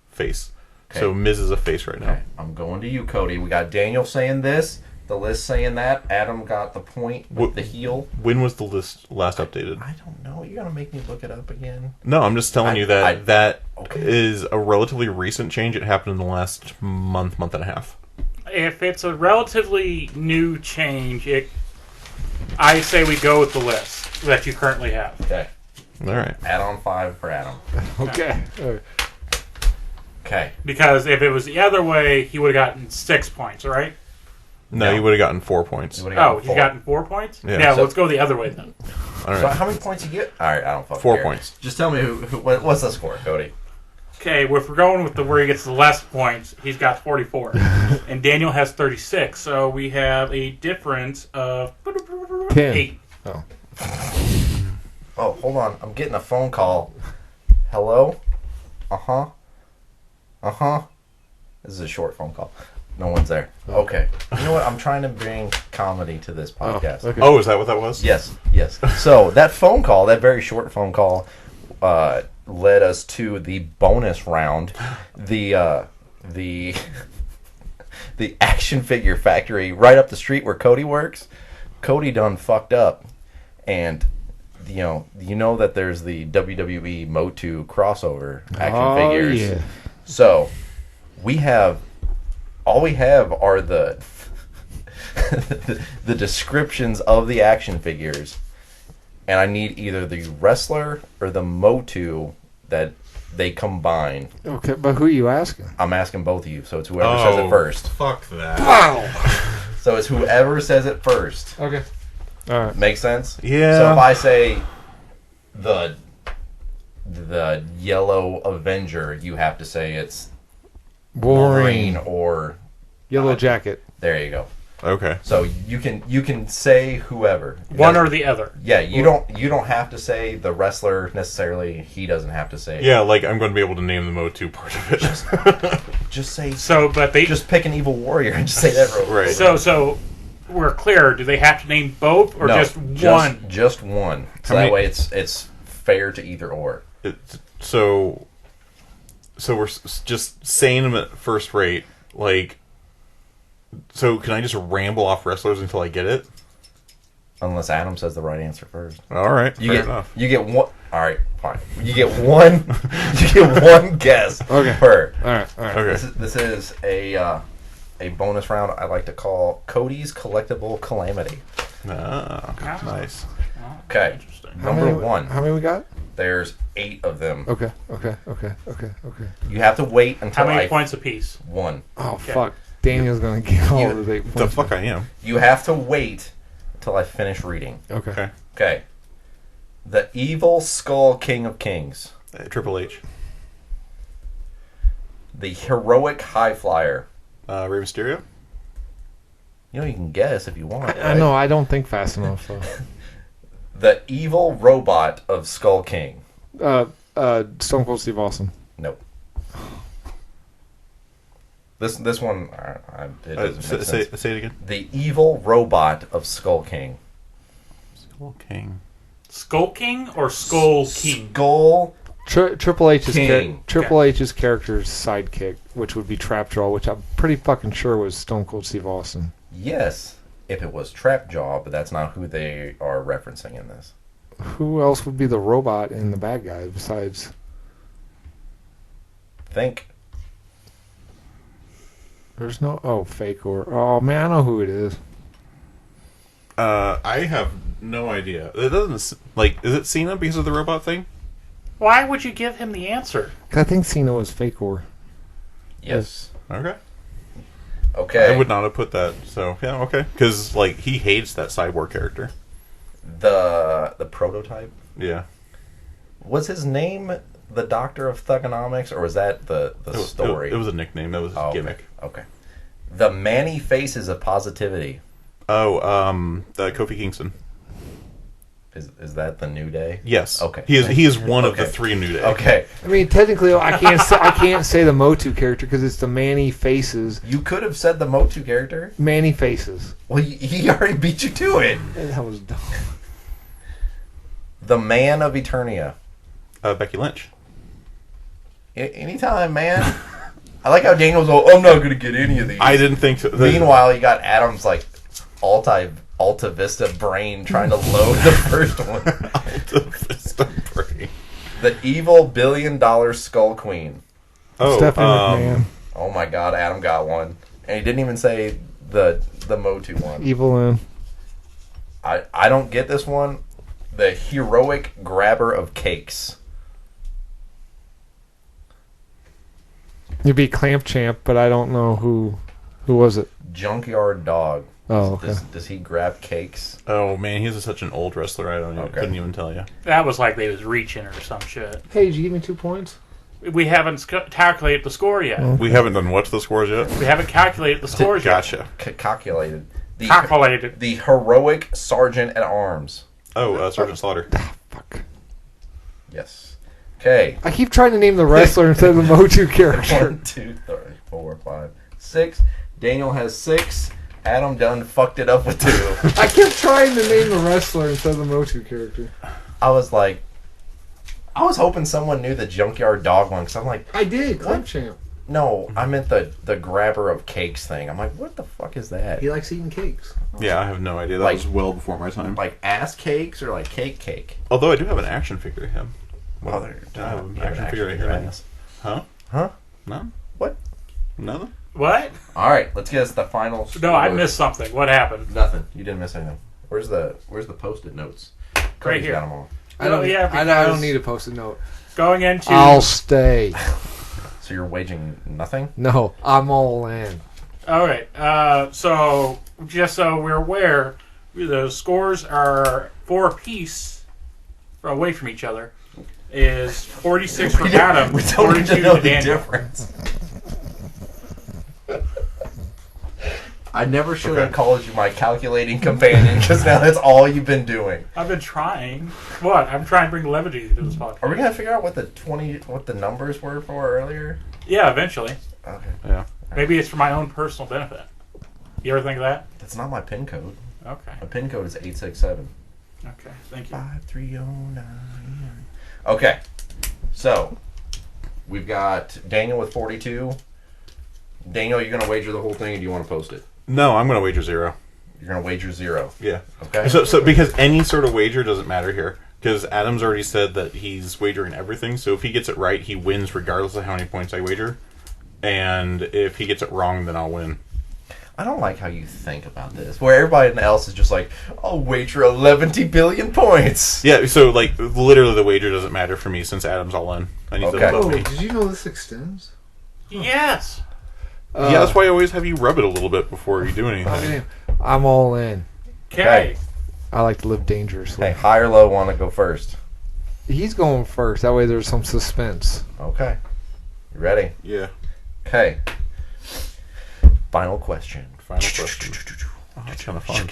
face. Okay. So Miz is a face right now. Okay. I'm going to you, Cody. We got Daniel saying this, the list saying that. Adam got the point with the heel. When was the list last updated? I don't know. You're going to make me look it up again? No, I'm just telling you that that okay. is a relatively recent change. It happened in the last month and a half. If it's a relatively new change, I say we go with the list that you currently have. Okay. All right. Add on 5 for Adam. Okay. All right. Okay. Because if it was the other way, he would have gotten 6 points, right? No, you would have gotten 4 points. You All would've gotten He's 4. gotten 4 points? Yeah. Yeah, So- let's go the other way then. So right. how many points you get? All right, I don't fucking 4 care. points. Just tell me what's the score, Cody? Okay, well, if we're going with where he gets the less points, he's got 44. And Daniel has 36, so we have a difference of 10. 8. Oh. Oh, hold on. I'm getting a phone call. Hello? Uh-huh. Uh-huh. This is a short phone call. No one's there. Okay. You know what? I'm trying to bring comedy to this podcast. okay. Oh, is that what that was? Yes. So that phone call, that very short phone call, led us to the bonus round, the action figure factory right up the street where Cody works. Cody done fucked up, and you know that there's the WWE MOTU crossover action figures. Yeah. So all we have are the the descriptions of the action figures, and I need either the wrestler or the MOTU that they combine. Okay, but who are you asking? I'm asking both of you, so it's whoever says it first. Fuck that. Wow. So it's whoever says it first. Okay. All right. Make sense? Yeah. So if I say the Yellow Avenger, you have to say it's Wolverine. or Yellow Jacket. there you go. Okay. So you can say whoever. One or the other. Yeah, you don't have to say the wrestler necessarily. He doesn't have to say. Yeah, like I'm going to be able to name the MOTU part of it. Just say. So, but they Just pick an evil warrior and just say that real quick. Right. So we're clear. Do they have to name both or No, just one? Just one. So How that many- way it's fair to either or. So we're just saying them at first rate. Like, so can I just ramble off wrestlers until I get it? Unless Adam says the right answer first. All right. You fair get enough. you get one. All right, fine. You get one. You get one guess Okay. per. All right. Okay. This is a bonus round I like to call Cody's Collectible Calamity. Ah, nice. Okay. Interesting. Number one. How many we got? There's 8 of them. Okay. You have to wait until How many points apiece? 1. Oh, Okay. fuck. Daniel's going to get all You- of the 8 points. The fuck I am. You have to wait until I finish reading. Okay. Okay. Okay. The Evil Skull King of Kings. Triple H. The Heroic High Flyer. Rey Mysterio. You can guess if you want. I right? know. I don't think fast enough. So. The Evil Robot of Skull King. Stone Cold Steve Austin. Nope. This one, it doesn't make sense. Say it again. The Evil Robot of Skull King. Skull King. Skull King or Skull King? Skull. Triple H's King. Triple H's character's sidekick, which would be Trapjaw, which I'm pretty fucking sure was Stone Cold Steve Austin. Yes, if it was Trapjaw, but that's not who they are referencing in this. Who else would be the robot and the bad guy besides? Think. There's no fake or oh man, I know who it is. I have no idea. It doesn't like. Is it Cena because of the robot thing? Why would you give him the answer? 'Cause I think Cena was fake or. Yes. Okay. Okay. I would not have put that. So yeah, okay. Because like he hates that cyborg character. The prototype. Yeah. Was his name the Doctor of Thugonomics, or was that the story? It was a nickname. That was his gimmick. Okay. The Manny Faces of Positivity. Oh, Kofi Kingston. Is that the New Day? Yes. Okay. He is one of the Okay. 3 New Day. Okay. I mean, technically, I can't say the MOTU character because it's the Manny Faces. You could have said the MOTU character. Manny Faces. Well, he already beat you to it. That was dumb. The Man of Eternia. Becky Lynch. Anytime, man. I like how Daniel's all, I'm not going to get any of these. I didn't think so. Meanwhile, you got Adam's like Alta Vista brain trying to load the first one. The Evil $1 billion Skull Queen. Stephanie McMahon. Oh my God, Adam got one, and he didn't even say the MOTU one. Evil in. I don't get this one. The Heroic Grabber of Cakes. You'd be Clamp Champ, but I don't know who was it. Junkyard Dog. Oh, okay. Does he grab cakes? Oh man, he's such an old wrestler. Okay. Couldn't even tell you. That was like they was reaching or some shit. Hey, did you give me 2 points? We haven't calculated the score yet. Oh. We haven't done what to the scores yet. We haven't calculated the scores Gotcha. Calculated. Calculated. The Heroic Sergeant at Arms. Oh, Sergeant Slaughter. Fuck. Yes. Okay. I keep trying to name the wrestler instead of the MOTU character. 1, 2, 3, 4, 5, 6. Daniel has 6. Adam done fucked it up with 2. I kept trying to name a wrestler instead of the MOTU character. I was hoping someone knew the Junkyard Dog one, because I'm like, I did, Club Champ. no, I meant the grabber of cakes thing. I'm like, what the fuck is that? He likes eating cakes. Yeah, I have no idea. That Like- was well before my time. Like ass cakes or like cake? Although I do have an action figure of him. Well, there, I have an you have action an figure right here. ass. Huh? Huh? No? What? Nothing? What? All right, let's get us the final. No, I score. missed something. What happened? Nothing. You didn't miss anything. Where's the post-it notes? Cody's here. got them all. I don't. yeah, I don't because- need a post-it note. Going into I'll stay. So you're waging nothing? No, I'm all in. all right. So just so we're aware, the scores are 4 apiece, away from each other. Is 46 for Adam, We don't need 42 to know to the Daniel. difference. I never should have called you my calculating companion, because now that's all you've been doing. I've been trying. What? I'm trying to bring levity to this podcast. Are we gonna figure out what the numbers were for earlier? Yeah, eventually. Okay, Yeah. Maybe it's for my own personal benefit. You ever think of that? that's not my pin code. Okay. My pin code is 867. Okay. Thank you. 5309. Okay, so we've got Daniel with 42. Daniel, you're gonna wager the whole thing, or do you want to post it? No, I'm going to wager 0. You're gonna wager 0. Yeah. Okay. So because any sort of wager doesn't matter here. Because Adam's already said that he's wagering everything. So if he gets it right, he wins regardless of how many points I wager. And if he gets it wrong, then I'll win. I don't like how you think about this, where everybody else is just like, I'll wager 11 billion points. Yeah, so like literally the wager doesn't matter for me since Adam's all in. And he's Okay. above Oh, me. did you know this extends? Yes. Yeah, that's why I always have you rub it a little bit before you do anything. I'm all in. Okay. I like to live dangerously. Hey, high or low want to go first? He's going first. That way there's some suspense. Okay. You ready? Yeah. Okay. Final question. Final question. Oh, that's kind of fun.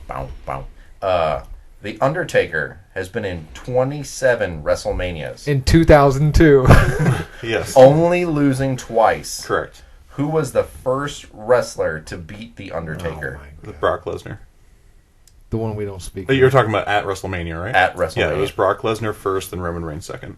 Bow, bow. The Undertaker has been in 27 WrestleManias, In 2002. Yes. only losing twice. Correct. Who was the first wrestler to beat The Undertaker Brock Lesnar. The one we don't speak. You're talking about at WrestleMania, right? at WrestleMania? Yeah, it was Brock Lesnar first, then Roman Reigns second.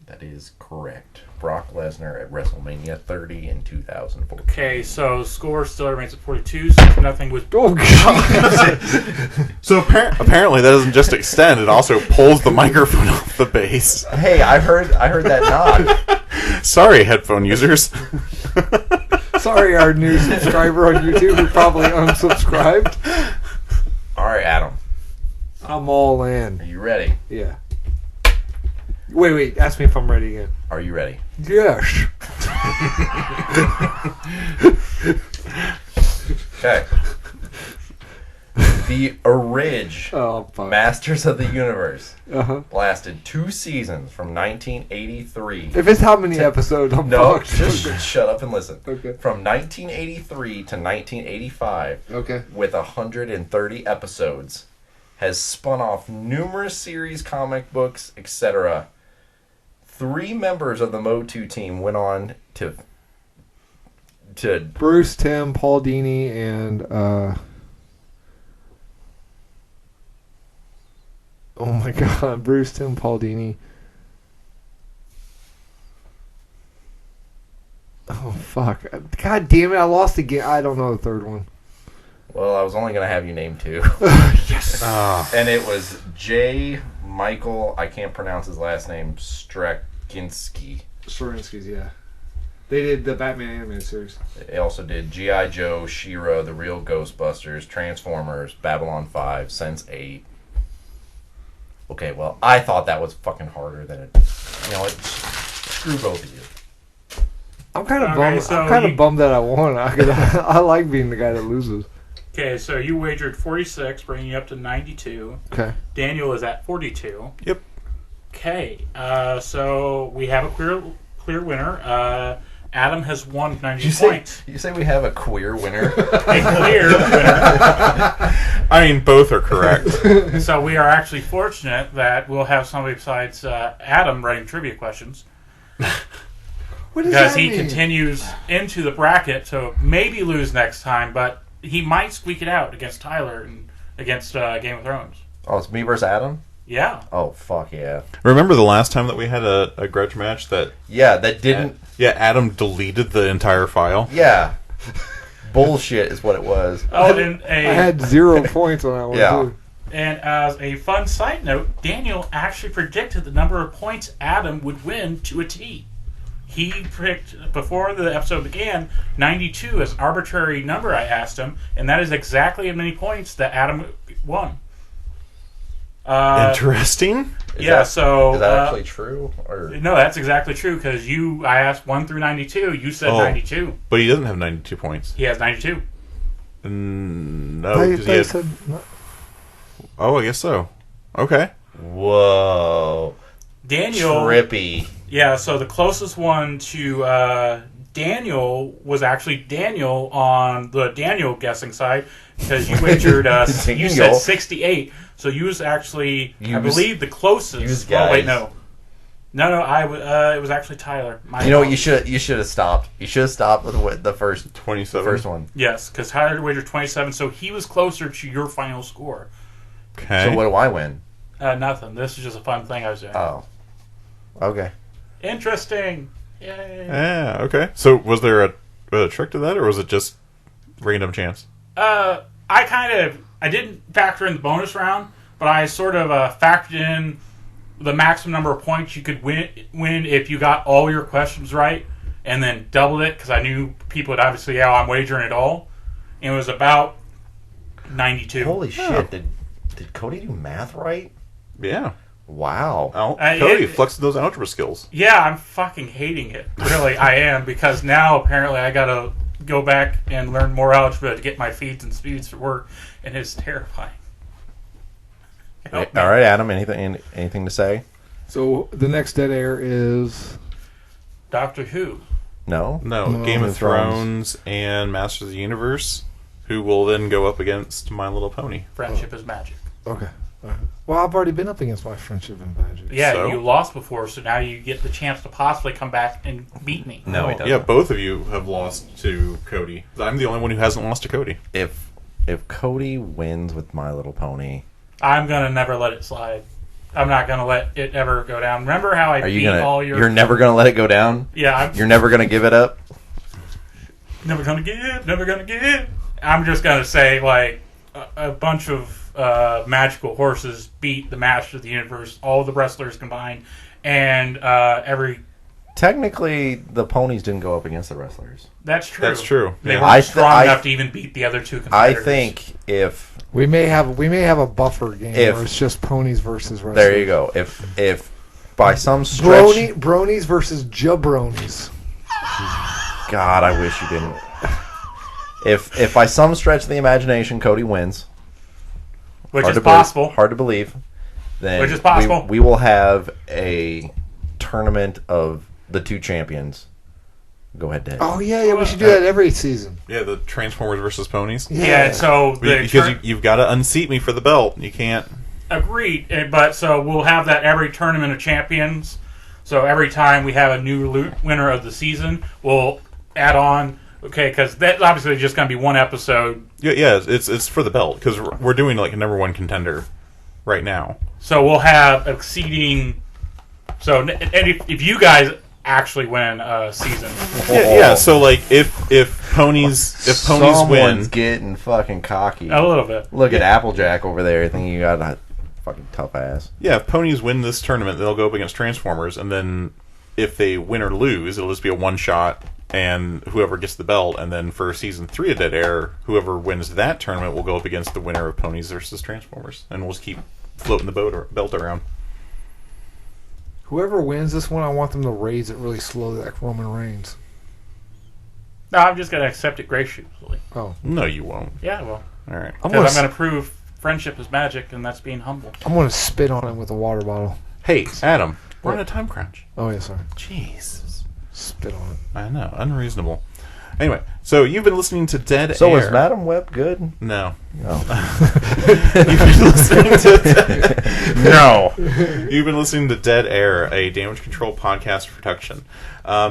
That is correct. Brock Lesnar at WrestleMania 30 in 2014. Okay, so score still remains at 42, since nothing was... Oh, God. So apparently that doesn't just extend; it also pulls the microphone off the base. Hey, I heard that nod. Sorry, headphone users. Sorry, our new subscriber on YouTube who probably unsubscribed. All right, Adam, I'm all in. are you ready? Yeah. Wait. Ask me if I'm ready again. Are you ready? Yes. Okay. The Oh, fuck. Masters of the Universe Uh-huh. lasted 2 seasons from 1983. If it's how many episodes, I'm No, fucked. just shut up and listen. Okay. From 1983 to 1985, Okay. with 130 episodes, has spun off numerous series, comic books, etc. 3 members of the MOTU team went on to Bruce, Tim, Paul Dini, and oh my God, Bruce, Tim, Paul Dini. Oh fuck! God damn it! I lost again. I don't know the third one. well, I was only going to have you name 2. Yes. And it was J. Michael, I can't pronounce his last name, Straczynski. Sorinsky's, yeah. They did the Batman animated series. They also did G.I. Joe, She-Ra, The Real Ghostbusters, Transformers, Babylon 5, Sense 8. Okay, well, I thought that was fucking harder than it. You know what? Screw both of you. I'm kind of Okay, bummed. so I'm kind you- of bummed that I won. I like being the guy that loses. Okay, so you wagered 46, bringing you up to 92. Okay. Daniel is at 42. Yep. Okay, so we have a clear winner. Adam has won 90 points. You say we have a queer winner? A clear winner. I mean, both are correct. So we are actually fortunate that we'll have somebody besides Adam writing trivia questions. What does because that he mean? continues into the bracket, so maybe lose next time, but he might squeak it out against Tyler and against Game of Thrones. Oh, it's me versus Adam? Yeah. Oh, fuck yeah. Remember the last time that we had a grudge match that... Yeah, that didn't... Yeah, Adam deleted the entire file. Yeah. Bullshit is what it was. Oh, and I had 0 points on that one, Yeah. too. And as a fun side note, Daniel actually predicted the number of points Adam would win to a T. He picked, before the episode began, 92 as an arbitrary number I asked him, and that is exactly as many points that Adam won. Interesting. Is Yeah, that, so... Is that actually true? Or No, that's exactly true, because I asked 1 through 92, you said 92. But he doesn't have 92 points. He has 92. No, They because he had... said, Oh, I guess so. Okay. Whoa. Daniel... Trippy. Yeah, so the closest one to Daniel was actually Daniel on the Daniel guessing side, because you wagered, you said Daniel. 68, so you was actually, I Use- believe, the closest. use Oh, wait, guys. No, it was actually Tyler. My You know what? fault. You should have stopped. You should have stopped with the first 27. one. Yes, because Tyler wagered 27, so he was closer to your final score. Okay. So what do I win? Nothing. This is just a fun thing I was doing. Oh. Okay. Interesting. Yay. Yeah, okay. So was there a trick to that, or was it just random chance? I didn't factor in the bonus round, but I sort of factored in the maximum number of points you could win if you got all your questions right, and then doubled it, because I knew people would obviously, I'm wagering it all. And it was about 92. Holy shit! Did Cody do math right? Yeah. Wow. Cody flexed those algebra skills. Yeah, I'm fucking hating it. Really, I am, because now apparently I gotta go back and learn more algebra to get my feeds and speeds to work, and it's terrifying. All right, Adam. Anything to say? so the next dead air is... Doctor Who. No. No, Game of Thrones and Masters of the Universe, who will then go up against My Little Pony. Friendship is magic. Okay. All right. Well, I've already been up against my friendship and magic. Yeah, So? you lost before, so now you get the chance to possibly come back and beat me. No, he doesn't. Yeah, both of you have lost to Cody. I'm the only one who hasn't lost to Cody. If Cody wins with My Little Pony, I'm gonna never let it slide. I'm not gonna let it ever go down. Remember how I are you beat gonna? all your... You're never gonna let it go down. Yeah, I'm You're never gonna give it up. never gonna give, never gonna give. I'm just gonna say, like, a bunch of magical horses beat the Master of the Universe, all the wrestlers combined, and every... Technically, the ponies didn't go up against the wrestlers. That's true. That's true. They Yeah. weren't strong enough to even beat the other two I competitors. think if We may have a buffer game If- where it's just ponies versus wrestlers. there you go. If by some stretch, Bronies versus jabronis. God, I wish you didn't. If by some stretch of the imagination Cody wins, Which hard is to believe- possible. hard to believe, then Which is possible. we will have a tournament of the two champions. Go ahead, Dad. Oh yeah, we should do that every season. Yeah, the Transformers versus ponies. Yeah, so... Because you've got to unseat me for the belt. You can't... Agreed, but so we'll have that every tournament of champions. So every time we have a new winner of the season, we'll add on. Okay, because that's obviously just going to be one episode. Yeah, it's for the belt, because we're doing like a number one contender right now. So we'll have exceeding. So and if you guys actually win a season, Yeah, so like if ponies Someone's win, getting fucking cocky. a little bit. Look at Applejack over there, thinking you got a fucking tough ass. yeah, if ponies win this tournament, they'll go up against Transformers, and then if they win or lose, it'll just be a one shot, and whoever gets the belt. And then for season 3 of Dead Air, whoever wins that tournament will go up against the winner of ponies versus Transformers, and we'll just keep floating the belt around. Whoever wins this one, I want them to raise it really slowly, like Roman Reigns. No, I'm just going to accept it graciously. Oh, No, you won't. Yeah, well, All right. I'm because I'm gonna going to prove friendship is magic, and that's being humble. spit on it with a water bottle. Hey, Adam, we're on a time crunch. Oh yeah, sorry. Jeez. Spit on it. I know, unreasonable. Anyway, so you've been listening to Dead So Air. is Madam Web good? No. No. You've been listening to No. You've been listening to Dead Air, a damage control podcast production.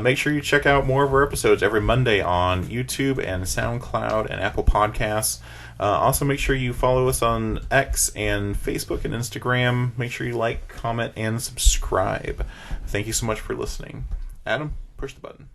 Make sure you check out more of our episodes every Monday on YouTube and SoundCloud and Apple Podcasts. Also, make sure you follow us on X and Facebook and Instagram. Make sure you like, comment, and subscribe. Thank you so much for listening. Adam, push the button.